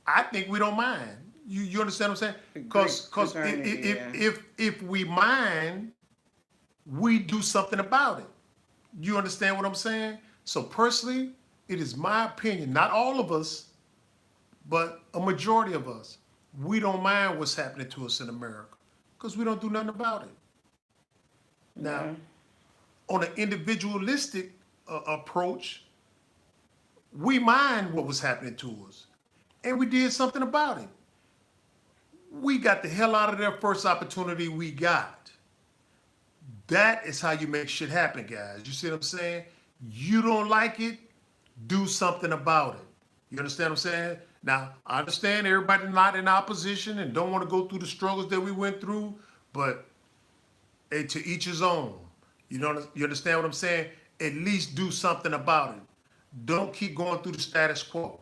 I think we don't mind. You understand what I'm saying? Because Fraternity, yeah. if we mind, we do something about it. You understand what I'm saying? So personally, it is my opinion, not all of us, but a majority of us, we don't mind what's happening to us in America because we don't do nothing about it. Now, Yeah. on an individualistic approach, we mind what was happening to us and we did something about it. We got the hell out of there first opportunity we got. That is how you make shit happen, guys. You see what I'm saying? You don't like it, do something about it. You understand what I'm saying? Now, I understand everybody not in opposition and don't want to go through the struggles that we went through, but hey, to each his own. You understand what I'm saying? At least do something about it. Don't keep going through the status quo.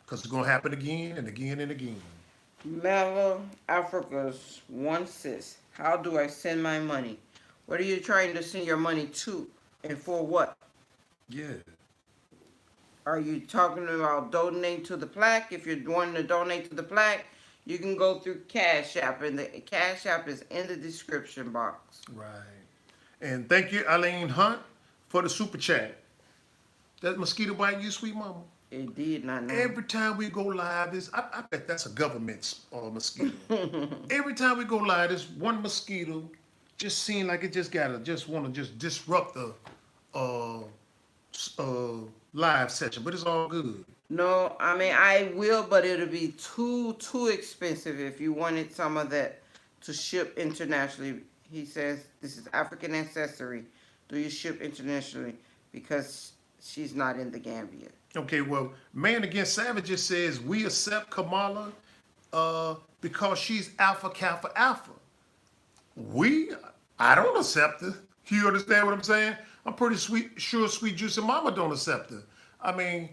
Because it's going to happen again and again and again. Mellow Africa's one sis. How do I send my money? What are you trying to send your money to and for what? Yeah. Are you talking about donating to the plaque? If you're wanting to donate to the plaque, you can go through Cash App, and the Cash App is in the description box. Right. And thank you, Eileen Hunt, for the super chat. That mosquito bite you, sweet mama? It did not know. Every time we go live, I bet that's a government mosquito. Every time we go live, this one mosquito just seems like it just want to just disrupt the live session, but it's all good. No, I mean I will, but it'll be too expensive if you wanted some of that to ship internationally. He says this is African ancestry. Do you ship internationally? Because she's not in the Gambia. Okay, well, Man Against Savages says we accept Kamala because she's Alpha Kappa Alpha. I don't accept her. You understand what I'm saying? I'm pretty sure Sweet Juicy Mama don't accept her. I mean,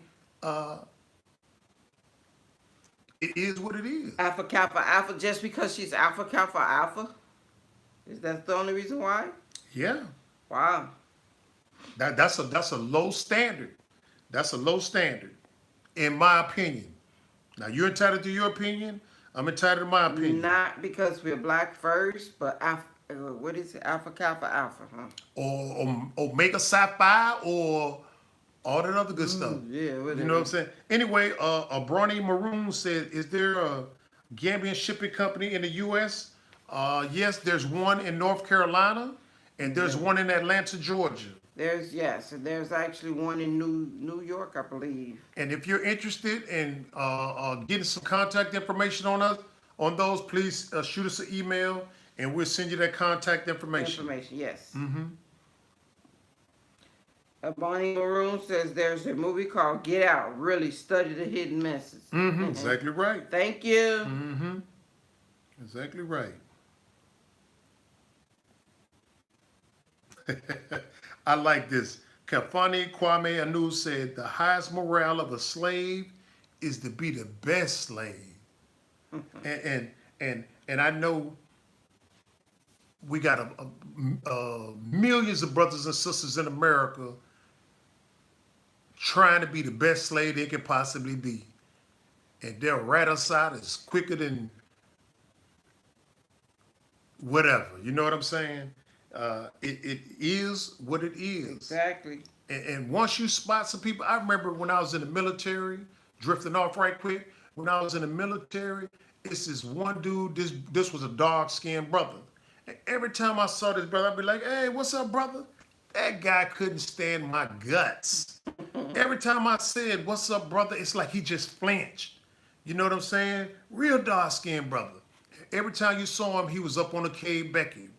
it is what it is. Alpha Kappa Alpha, just because she's Alpha Kappa Alpha? Is that the only reason why? Yeah, Wow. that's a low standard. That's a low standard, in my opinion. Now you're entitled to your opinion. I'm entitled to my opinion. Not because we're black first, but what is it? Alpha Kappa Alpha, huh? Or Omega Psi or all that other good stuff. Yeah, whatever. You know what I'm saying? Anyway, Brawny Maroon said, is there a Gambian shipping company in the U.S.? Yes, there's one in North Carolina, and there's one in Atlanta, Georgia. And there's actually one in New York, I believe. And if you're interested in getting some contact information on those, please shoot us an email, and we'll send you that contact information. Yes. Mm-hmm. Bonnie Maroon says there's a movie called Get Out. Really study the hidden message. Mm-hmm. Exactly right. Thank you. Mm-hmm. Exactly right. I like this. Kafani Kwame Anu said the highest morale of a slave is to be the best slave. And I know we got millions of brothers and sisters in America trying to be the best slave they can possibly be. And they'll rat us out as quicker than whatever. You know what I'm saying? It is what it is. Exactly. And once you spot some people, I remember when I was in the military, drifting off right quick, when I was in the military, it's this one dude, this was a dark-skinned brother. And every time I saw this brother, I'd be like, hey, what's up, brother? That guy couldn't stand my guts. Every time I said, what's up, brother, it's like he just flinched. You know what I'm saying? Real dark-skinned brother. Every time you saw him, he was up on a cave Becky.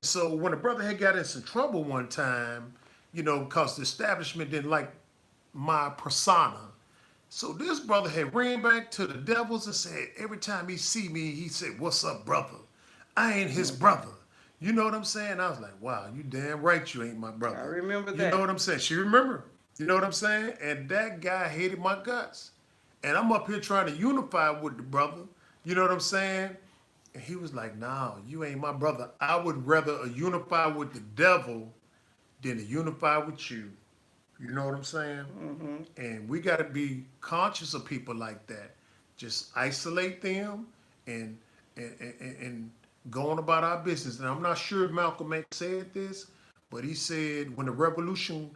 So when a brother had got in some trouble one time, you know, because the establishment didn't like my persona. So this brother had ran back to the devils and said, every time he see me, he said, what's up, brother? I ain't his brother. You know what I'm saying? I was like, wow, you damn right you ain't my brother. I remember that. You know what I'm saying? She remember. You know what I'm saying? And that guy hated my guts. And I'm up here trying to unify with the brother. You know what I'm saying? And he was like, no, you ain't my brother. I would rather unify with the devil than to unify with you. You know what I'm saying? Mm-hmm. And we got to be conscious of people like that. Just isolate them and go on about our business. And I'm not sure if Malcolm X said this, but he said when the revolution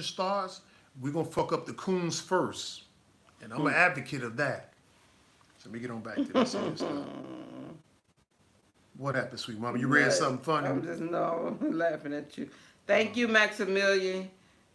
starts, we're gonna fuck up the coons first. And I'm an advocate of that. So let me get on back to this stuff. What happened, sweet mama? You read something funny? I'm just laughing at you. Thank you, Maximilian,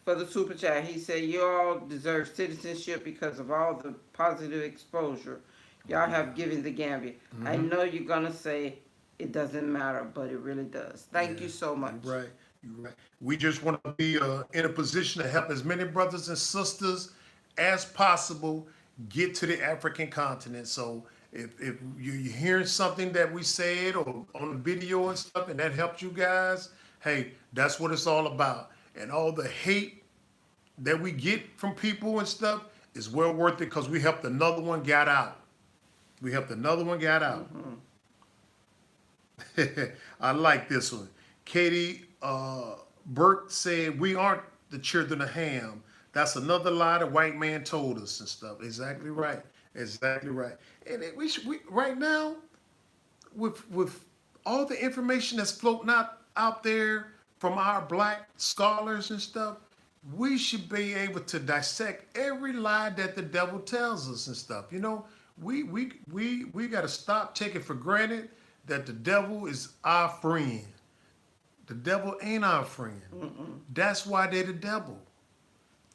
for the super chat. He said you all deserve citizenship because of all the positive exposure y'all have given the Gambia. Mm-hmm. I know you're gonna say it doesn't matter, but it really does. Thank you so much. You're right. You're right. We just want to be in a position to help as many brothers and sisters as possible get to the African continent. So if you're hearing something that we said or on the video and stuff, and that helped you guys, hey, that's what it's all about. And all the hate that we get from people and stuff is well worth it because we helped another one get out. We helped another one get out. Mm-hmm. I like this one. Katie Burke said, we aren't the children of Ham. That's another lie the white man told us and stuff. Exactly right. Exactly right. And we right now, with all the information that's floating out there from our black scholars and stuff, we should be able to dissect every lie that the devil tells us and stuff. You know, we got to stop taking for granted that the devil is our friend. The devil ain't our friend. Mm-mm. That's why they're the devil.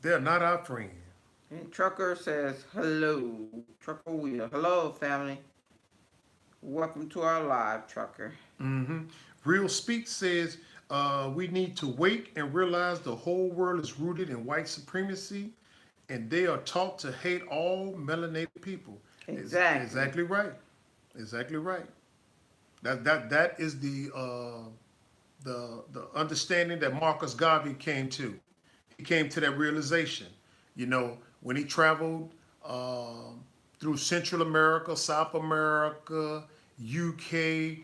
They're not our friend. And Trucker says, hello. Trucker Wheel. Hello, family. Welcome to our live, Trucker. Mm-hmm. Real Speak says, we need to wake and realize the whole world is rooted in white supremacy, and they are taught to hate all melanated people. Exactly. Exactly right. Exactly right. That is the understanding that Marcus Garvey came to. He came to that realization. You know, when he traveled through Central America, South America, UK,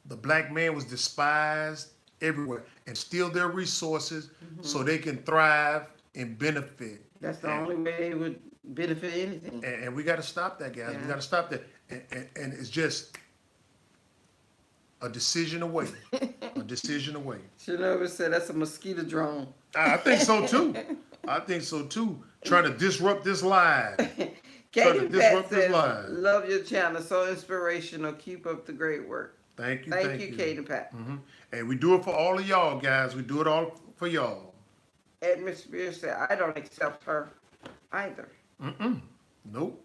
the black man was despised everywhere and steal their resources so they can thrive and benefit. That's the only way they would benefit anything. And we got to stop that, guys. Yeah. We got to stop that. And it's just a decision away. A decision away. Shanova said that's a mosquito drone. I think so too. I think so too. Trying to disrupt this live. Katie Pat says, love your channel. So inspirational. Keep up the great work. Thank you. Thank you, Katie Pat. Mm-hmm. And we do it for all of y'all, guys. We do it all for y'all. Edmund Spears said, I don't accept her either. Nope.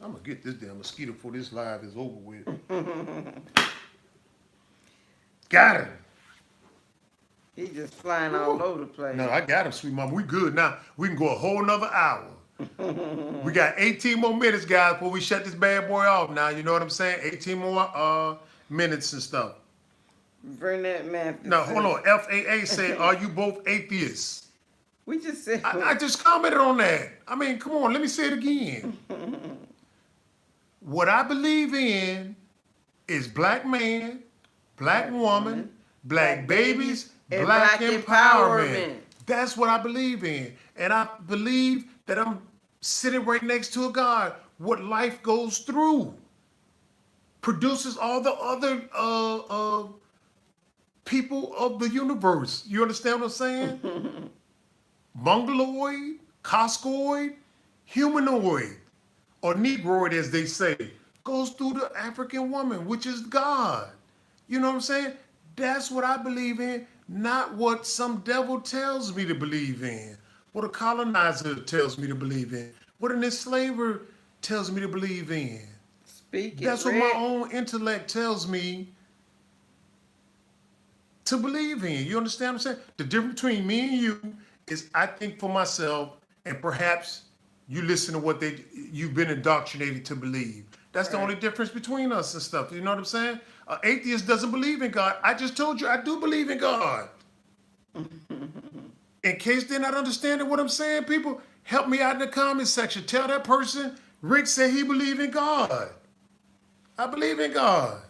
I'm going to get this damn mosquito before this live is over with. Got him. He's just flying all over the place. No, I got him, sweet mama. We good now. We can go a whole nother hour. We got 18 more minutes, guys, before we shut this bad boy off now. You know what I'm saying? 18 more minutes and stuff. Bernard Matthews. No, hold on. FAA said, are you both atheists? We just said. I just commented on that. I mean, come on. Let me say it again. What I believe in is black man, black woman, black babies, and black black empowerment. empowerment. That's what I believe in. And I believe that I'm sitting right next to a God. What life goes through produces all the other people of the universe. You understand what I'm saying? Mongoloid, Coscoid, humanoid, or Negroid, as they say, goes through the African woman, which is God. You know what I'm saying? That's what I believe in, not what some devil tells me to believe in, what a colonizer tells me to believe in, what an enslaver tells me to believe in. Speak it, That's what my Rick. own intellect tells me to believe in. You understand what I'm saying? The difference between me and you is I think for myself, and perhaps you listen to what you've been indoctrinated to believe. That's the only difference between us and stuff. You know what I'm saying? An atheist doesn't believe in God. I just told you I do believe in God. In case they're not understanding what I'm saying, people, help me out in the comment section. Tell that person Rick said he believe in God. I believe in God.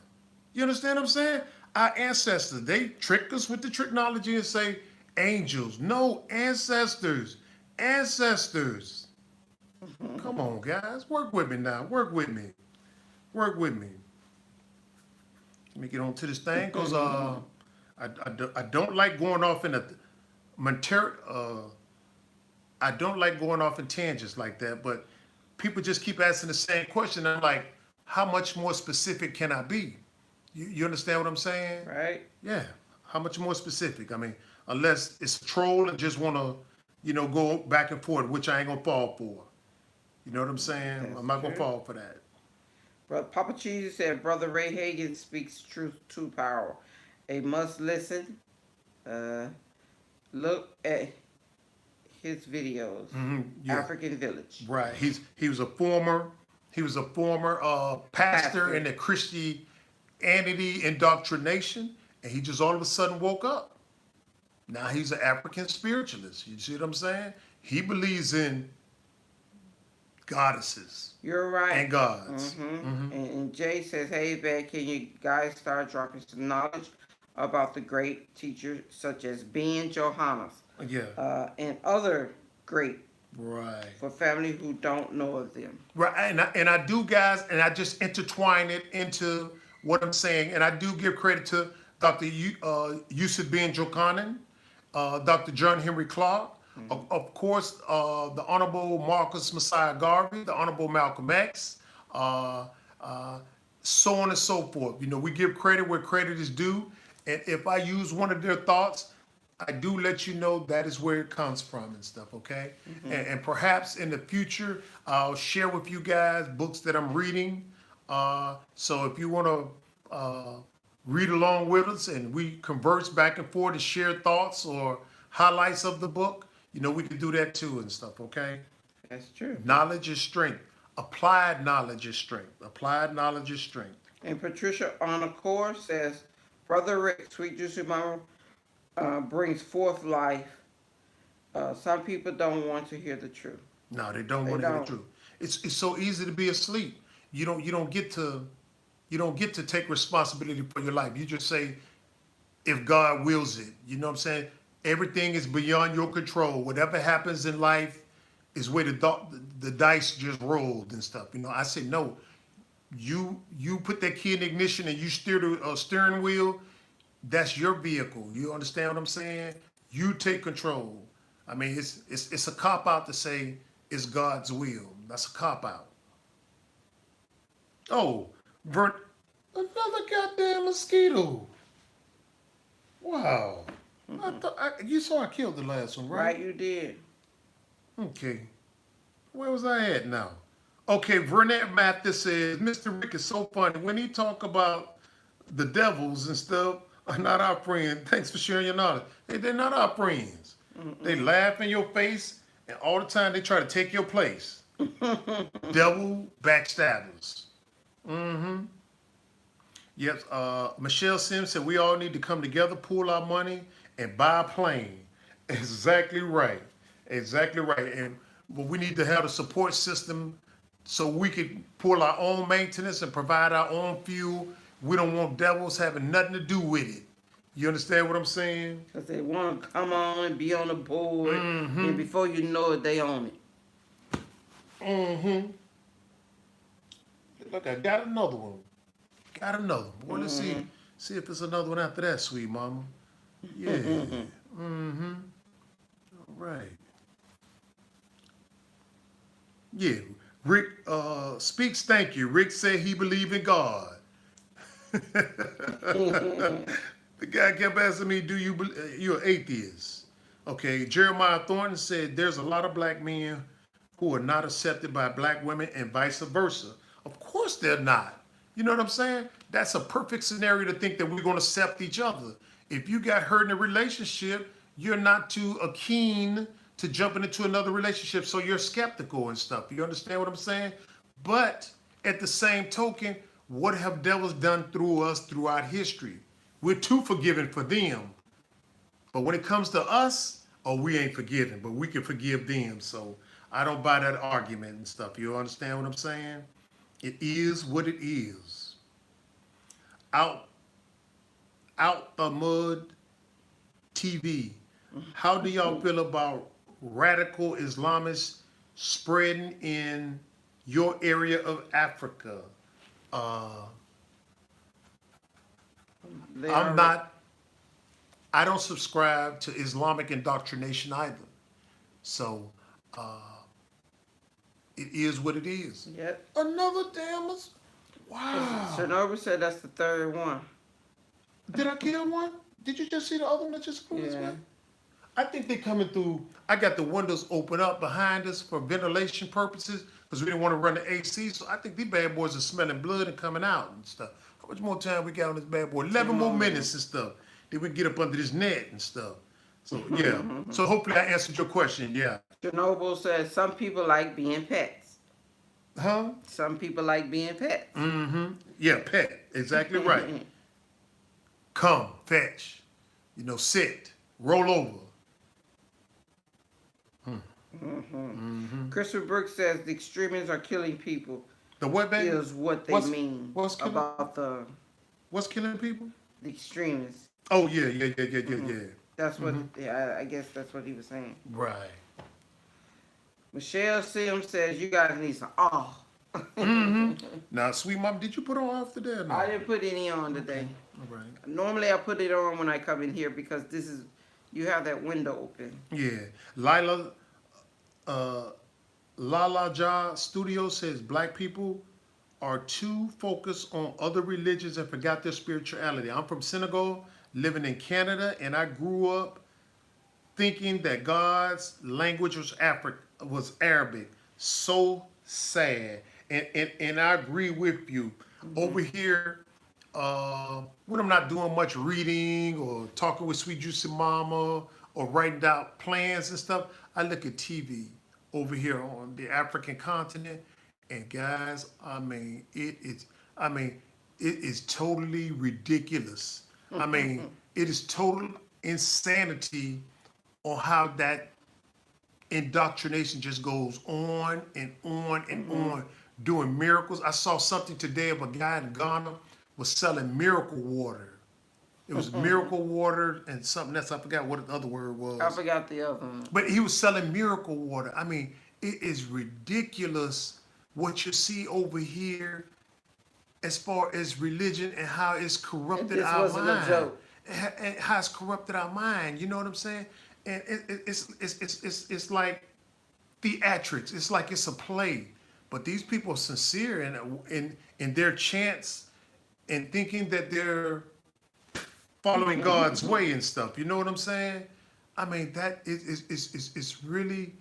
You understand what I'm saying? Our ancestors, they trick us with the technology and say angels. No, ancestors. Ancestors. Come on, guys. Work with me now. Work with me. Work with me. Let me get on to this thing because I don't like going off in I don't like going off in tangents like that, but people just keep asking the same question. I'm like, how much more specific can I be? You understand what I'm saying? Right. Yeah. How much more specific? I mean, unless it's a troll and just want to, go back and forth, which I ain't going to fall for. You know what I'm saying? That's I'm not going to true. fall for that. Brother Papa Cheese said, Brother Ray Hagan speaks truth to power. A must listen. Look at his videos. Yeah. African Village. Right. He was a former pastor in the Christianity indoctrination, and he just all of a sudden woke up. Now he's an African spiritualist. You see what I'm saying? He believes in goddesses You're right. and gods. And Jay says, hey, Beck, can you guys start dropping some knowledge about the great teachers such as Ben Johannes Yeah. and other great Right. for family who don't know of them? Right. And I do, guys, and I just intertwine it into what I'm saying. And I do give credit to Dr. Yusuf Ben Jokanan, Dr. John Henry Clark, of course, the Honorable Marcus Messiah Garvey, the Honorable Malcolm X, so on and so forth. We give credit where credit is due. And if I use one of their thoughts, I do let you know that is where it comes from and stuff, okay? And perhaps in the future, I'll share with you guys books that I'm reading. So if you want to read along with us and we converse back and forth and share thoughts or highlights of the book, we can do that too and stuff, okay? That's true. Knowledge is strength. Applied knowledge is strength. Applied knowledge is strength. And Patricia Onacor says, Brother Rick, Sweet Juicy Mama, brings forth life. Some people don't want to hear the truth. No, they don't want to hear the truth. It's so easy to be asleep. You don't get to take responsibility for your life. You just say, if God wills it. You know what I'm saying? Everything is beyond your control. Whatever happens in life is where the dice just rolled and stuff. I say no. You put that key in ignition and you steer the steering wheel. That's your vehicle. You understand what I'm saying? You take control. I mean, it's a cop out to say it's God's will. That's a cop out. Oh, burnt another goddamn mosquito. Wow. You saw I killed the last one, right? Right, you did. Okay. Where was I at now? Okay, Vernette Mathis says, Mr. Rick is so funny. When he talk about the devils and stuff, are not our friends. Thanks for sharing your knowledge. They're not our friends. They laugh in your face, and all the time they try to take your place. Devil backstabbers. Yes, Michelle Sims said we all need to come together, pool our money, and buy a plane. Exactly right. Exactly right. But we need to have a support system so we can pull our own maintenance and provide our own fuel We don't want devils having nothing to do with it. You understand what I'm saying? Because they want to come on and be on the board, Mm-hmm. and before you know it, they own it. Mm-hmm. Look, I got another one. Got another one. Well, let's see if there's another one after that, sweet mama. Yeah. Mm-hmm. All right. Yeah. Rick speaks thank you. Rick said he believed in God. The guy kept asking me, "Do you you're an atheist?" Okay. Jeremiah Thornton said, "There's a lot of black men who are not accepted by black women, and vice versa." Of course, they're not. You know what I'm saying? That's a perfect scenario to think that we're going to accept each other. If you got hurt in a relationship, you're not too keen to jumping into another relationship, so you're skeptical and stuff. You understand what I'm saying? But at the same token, what have devils done through us throughout history? We're too forgiving for them. But when it comes to us, oh, we ain't forgiving, but we can forgive them. So I don't buy that argument and stuff. You understand what I'm saying? It is what it is. Out, out the mud TV. How do y'all feel about radical Islamists spreading in your area of Africa? They I'm are not, I don't subscribe to Islamic indoctrination either. So it is what it is. Yep. Another damn. Wow. Chernobyl said that's the third one. Did I kill one? Did you just see the other one that just flew this Yeah. way? I think they coming through. I got the windows open up behind us for ventilation purposes because we didn't want to run the AC. So I think these bad boys are smelling blood and coming out and stuff. How much more time we got on this bad boy? 11 more minutes and stuff. Then we can get up under this net and stuff. So yeah. So hopefully I answered your question. Yeah. Chernobyl said some people like being pets. Huh? Some people like being pets. Mm-hmm. Yeah, pet. Exactly right. Come, fetch. You know, sit, roll over. Christopher Brooks says the extremists are killing people. The what, baby? Is what they mean what's killing, about the killing people? extremists. Oh, yeah. That's what, yeah, I guess that's what he was saying. Right. Michelle Sims says you guys need some off. Now, sweet mom, did you put on off today or not? I didn't put any on today. All right. Normally I put it on when I come in here because this is, you have that window open. Yeah. Lila, Lala Ja Studio says black people are too focused on other religions and forgot their spirituality. I'm from Senegal, living in Canada, and I grew up thinking that God's language was Arabic. So sad. And I agree with you. Over here, when I'm not doing much reading or talking with Sweet Juicy Mama or writing out plans and stuff, I look at TV over here on the African continent. And guys, it is totally ridiculous. It is total insanity on how that indoctrination just goes on and on and on, doing miracles. I saw something today of a guy in Ghana was selling miracle water. It was miracle water and something else. I forgot what the other word was. I forgot the other one. But he was selling miracle water. It is ridiculous what you see over here as far as religion and how it's corrupted our mind. This wasn't a joke. And how it's corrupted our mind. You know what I'm saying? And it's like theatrics. It's like it's a play. But these people are sincere in their chants and thinking that they're following God's way and stuff. You know what I'm saying? That is really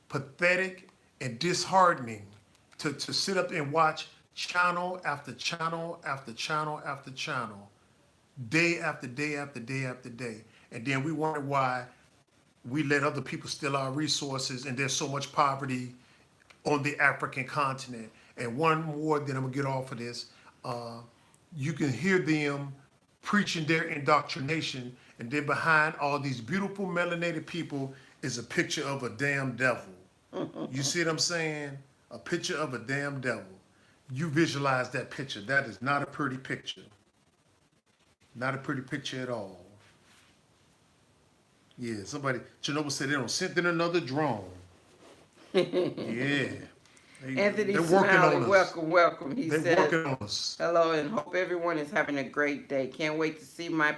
pathetic and disheartening to sit up and watch channel after channel after channel after channel, day after day after day after day. And then we wonder why we let other people steal our resources and there's so much poverty on the African continent. And one more, then I'm gonna get off of this. You can hear them preaching their indoctrination, and then behind all these beautiful melanated people is a picture of a damn devil. You see what I'm saying? A picture of a damn devil. you visualize that picture. That is not a pretty picture. Not a pretty picture at all. Yeah, somebody, Chernobyl said they don't send in another drone. Yeah. Anthony They're working Smiley, on us. welcome, welcome. He They're said, working on us. hello, and hope everyone is having a great day. Can't wait to see my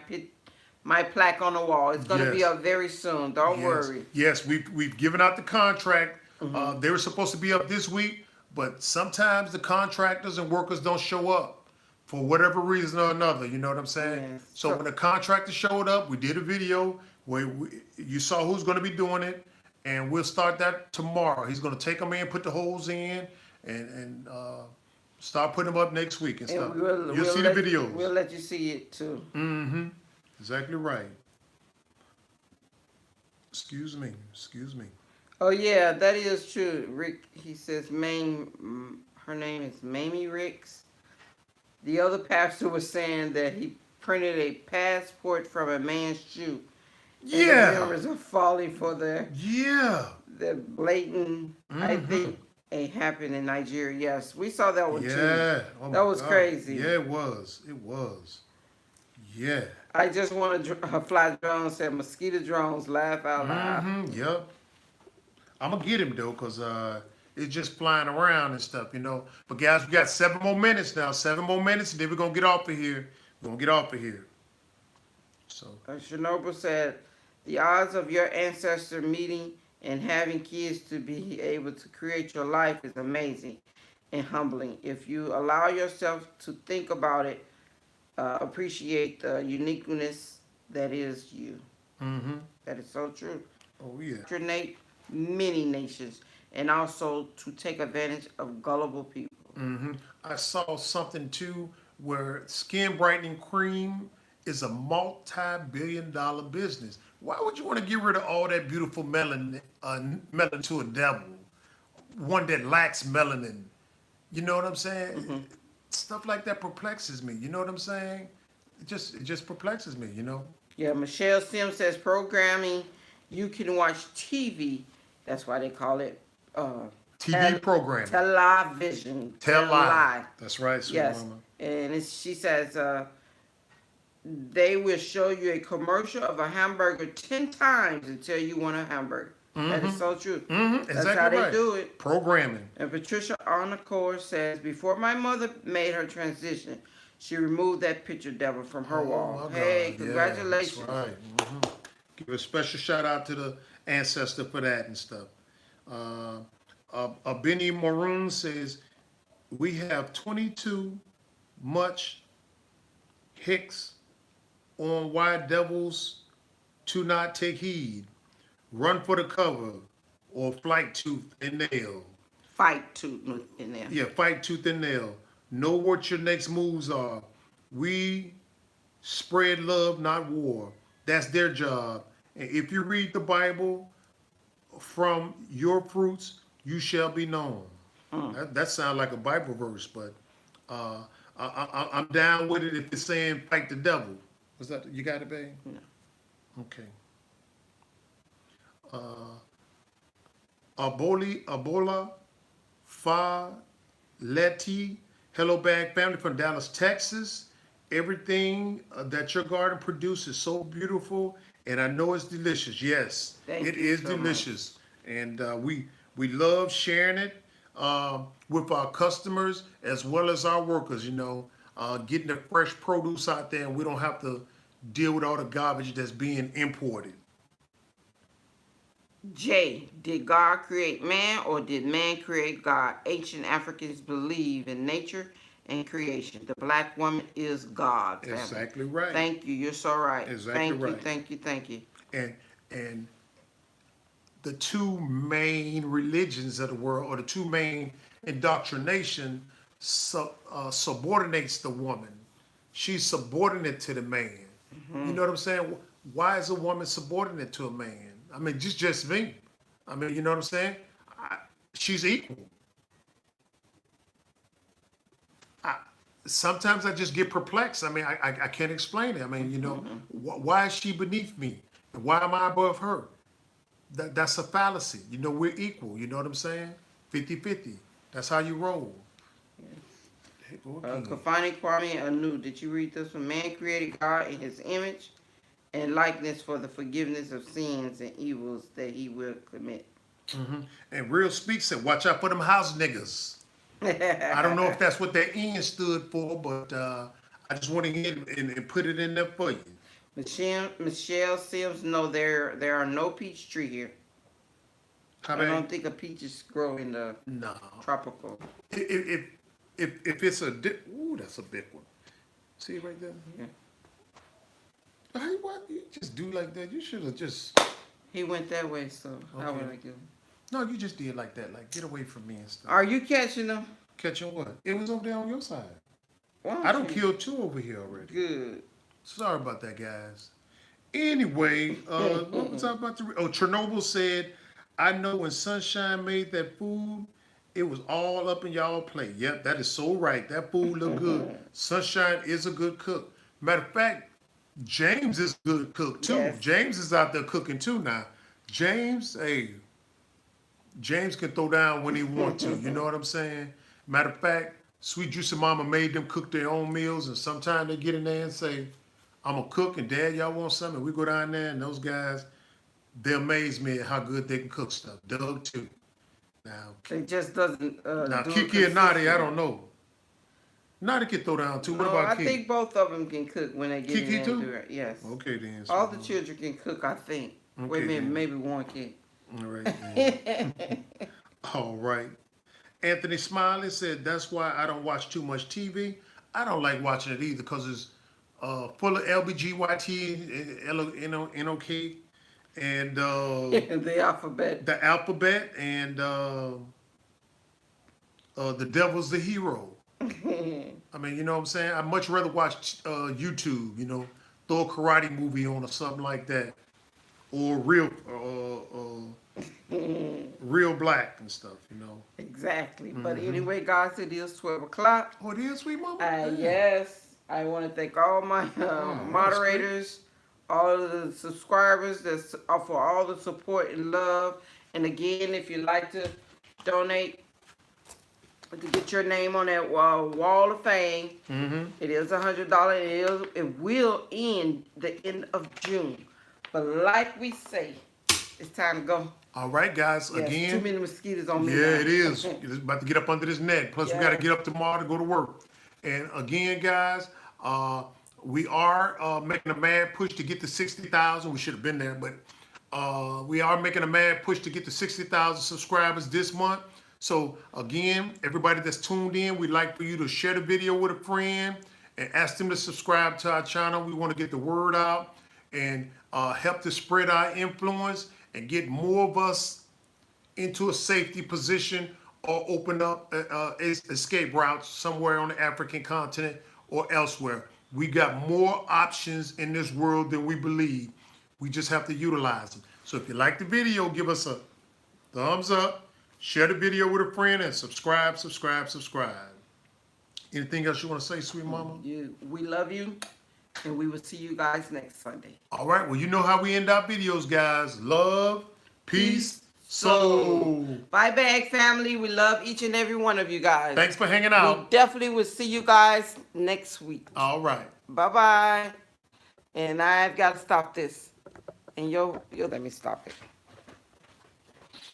plaque on the wall. It's going to be Yes. up very soon. Don't Yes. worry. Yes, we've given out the contract. They were supposed to be up this week, but sometimes the contractors and workers don't show up for whatever reason or another. You know what I'm saying? Yes. So when the contractor showed up, we did a video where you saw who's going to be doing it, and we'll start that tomorrow. He's going to take them in, put the holes in, and start putting them up next week and stuff. You'll see the videos. We'll let you see it too. Mm-hmm. Exactly right. Excuse me. Excuse me. Oh yeah, that is true. Rick, he says, her name is Mamie Ricks. The other pastor was saying that he printed a passport from a man's shoe. And the members are falling for the blatant. I think it happened in Nigeria. Yes, we saw that one too. Oh that was God. crazy. Yeah, it was. It was. Yeah. I just want to fly drones. Said mosquito drones. Laugh out loud. Yep. I'm gonna get him though, cause it's just flying around and stuff, you know. But guys, we got 7 more minutes now. 7 more minutes, and then we're gonna get off of here. We're gonna get off of here. So. Chernobyl said, the odds of your ancestor meeting and having kids to be able to create your life is amazing and humbling. If you allow yourself to think about it, appreciate the uniqueness that is you. That is so true. Oh yeah. Indoctrinate many nations and also to take advantage of gullible people. I saw something too where skin brightening cream is a multi-billion-dollar business. Why would you want to get rid of all that beautiful melanin to a devil? One that lacks melanin. You know what I'm saying? Stuff like that perplexes me. You know what I'm saying? It just perplexes me, you know? Yeah, Michelle Sims says programming, you can watch TV. That's why they call it TV programming. Television. Tell-live. That's right, sweet yes. mama. And she says they will show you a commercial of a hamburger 10 times until you want a hamburger. That is so true. That's Exactly how they right. do it. Programming. And Patricia Arnacore says, before my mother made her transition, she removed that picture devil from her wall. Hey, congratulations. Yeah, that's right. Give a special shout out to the ancestor for that and stuff. Benny Maroon says, we have 22 much hicks on why devils to not take heed. Run for the cover or flight tooth and nail. Fight tooth and nail. Yeah, fight tooth and nail. Know what your next moves are. We spread love, not war. That's their job. And if you read the Bible, from your fruits you shall be known. That sounds like a Bible verse, but I'm down with it if it's saying fight the devil. Was that you got it, babe? No. Okay. Abola Fa Leti, Hello Bag family from Dallas, Texas. Everything that your garden produces is so beautiful, and I know it's delicious. Yes, it is delicious, and we love sharing it with our customers as well as our workers. You know, getting the fresh produce out there, and we don't have to deal with all the garbage that's being imported. J, did God create man or did man create God? Ancient Africans believe in nature and creation. The black woman is God. Family. Exactly right. Thank you. You're so right. Exactly right. Thank you. And the two main religions of the world, or the two main indoctrination, subordinates the woman. She's subordinate to the man. You know what I'm saying? Why is a woman subordinate to a man? I mean, just me. I mean, you know what I'm saying? She's equal. Sometimes I just get perplexed. I mean, I can't explain it. I mean, you know, why is she beneath me? Why am I above her? That's a fallacy. You know, we're equal. You know what I'm saying? 50-50. That's how you roll. Go again. Kafani Kwame Anu, did you read this one? Man created God in his image and likeness for the forgiveness of sins and evils that he will commit. And Real Speak said, watch out for them house niggas. I don't know if that's what that N stood for, but I just went ahead and put it in there for you. Michelle Sims, no, there are no peach tree here. How I about don't think a peaches grow in the no? tropical. If it's a ooh, that's a big one. See it right there? Yeah. Hey, what you just do like that? You should have just. He went that way, so how Okay. would I do? No, you just did like that. Like get away from me and stuff. Are you catching them? Catching what? It was over there on your side. Why I don't you- kill two over here already. Good. Sorry about that, guys. Anyway, what was I about to read? Oh, Chernobyl said, I know when Sunshine made that food, it was all up in y'all plate. Yep, that is so right. That food looked good. Sunshine is a good cook. Matter of fact, James is a good cook too. Yes. James is out there cooking too now. James, hey, James can throw down when he want to. You know what I'm saying? Matter of fact, Sweet Juicy Mama made them cook their own meals, and sometimes they get in there and say, I'm a cook, and Dad, y'all want something? And we go down there, and those guys, they amaze me at how good they can cook stuff. Doug too. Now, It just doesn't. now do it Kiki and Nadi, I consistently. don't know. Nadi can throw down too. What No, about I Kiki? think both of them can cook when they get Kiki in there too? and do it. Yes. Okay then. All the children can cook, I think. Okay, Wait a minute, then. maybe one can. All right. Then. All right. Anthony Smiley said, that's why I don't watch too much TV. I don't like watching it either because it's full of LBGYT, NOK, and The alphabet. the alphabet, and the devil's the hero. I mean, you know what I'm saying? I'd much rather watch YouTube, you know, throw a karate movie on or something like that. Or real black and stuff, you know. Exactly. But anyway, guys, it is 12 o'clock. Oh, it is, sweet mama? Yes, I want to thank all my moderators, all of the subscribers that's for all the support and love. And again, if you'd like to donate to get your name on that wall of fame, it is $100. It will end the end of June. But like we say, it's time to go. All right, guys. Yes, Again, too many mosquitoes on me. yeah, now. it is. It's about to get up under this neck. Plus, we got to Yeah. get up tomorrow to go to work. And again, guys, we are making a mad push to get to 60,000. We should have been there, but we are making a mad push to get to 60,000 subscribers this month. So again, everybody that's tuned in, we'd like for you to share the video with a friend and ask them to subscribe to our channel. We want to get the word out and help to spread our influence and get more of us into a safety position or open up escape routes somewhere on the African continent or elsewhere. We got more options in this world than we believe. We just have to utilize them. So if you like the video, give us a thumbs up, share the video with a friend, and subscribe. Anything else you want to say, sweet mama? We love you, and we will see you guys next Sunday. All right, well, you know how we end our videos, guys. Love, peace, soul. Bye, Bag family. We love each and every one of you guys. Thanks for hanging We out. definitely will see you guys next week. All right. Bye-bye. And I've got to stop this. And you'll let me stop it.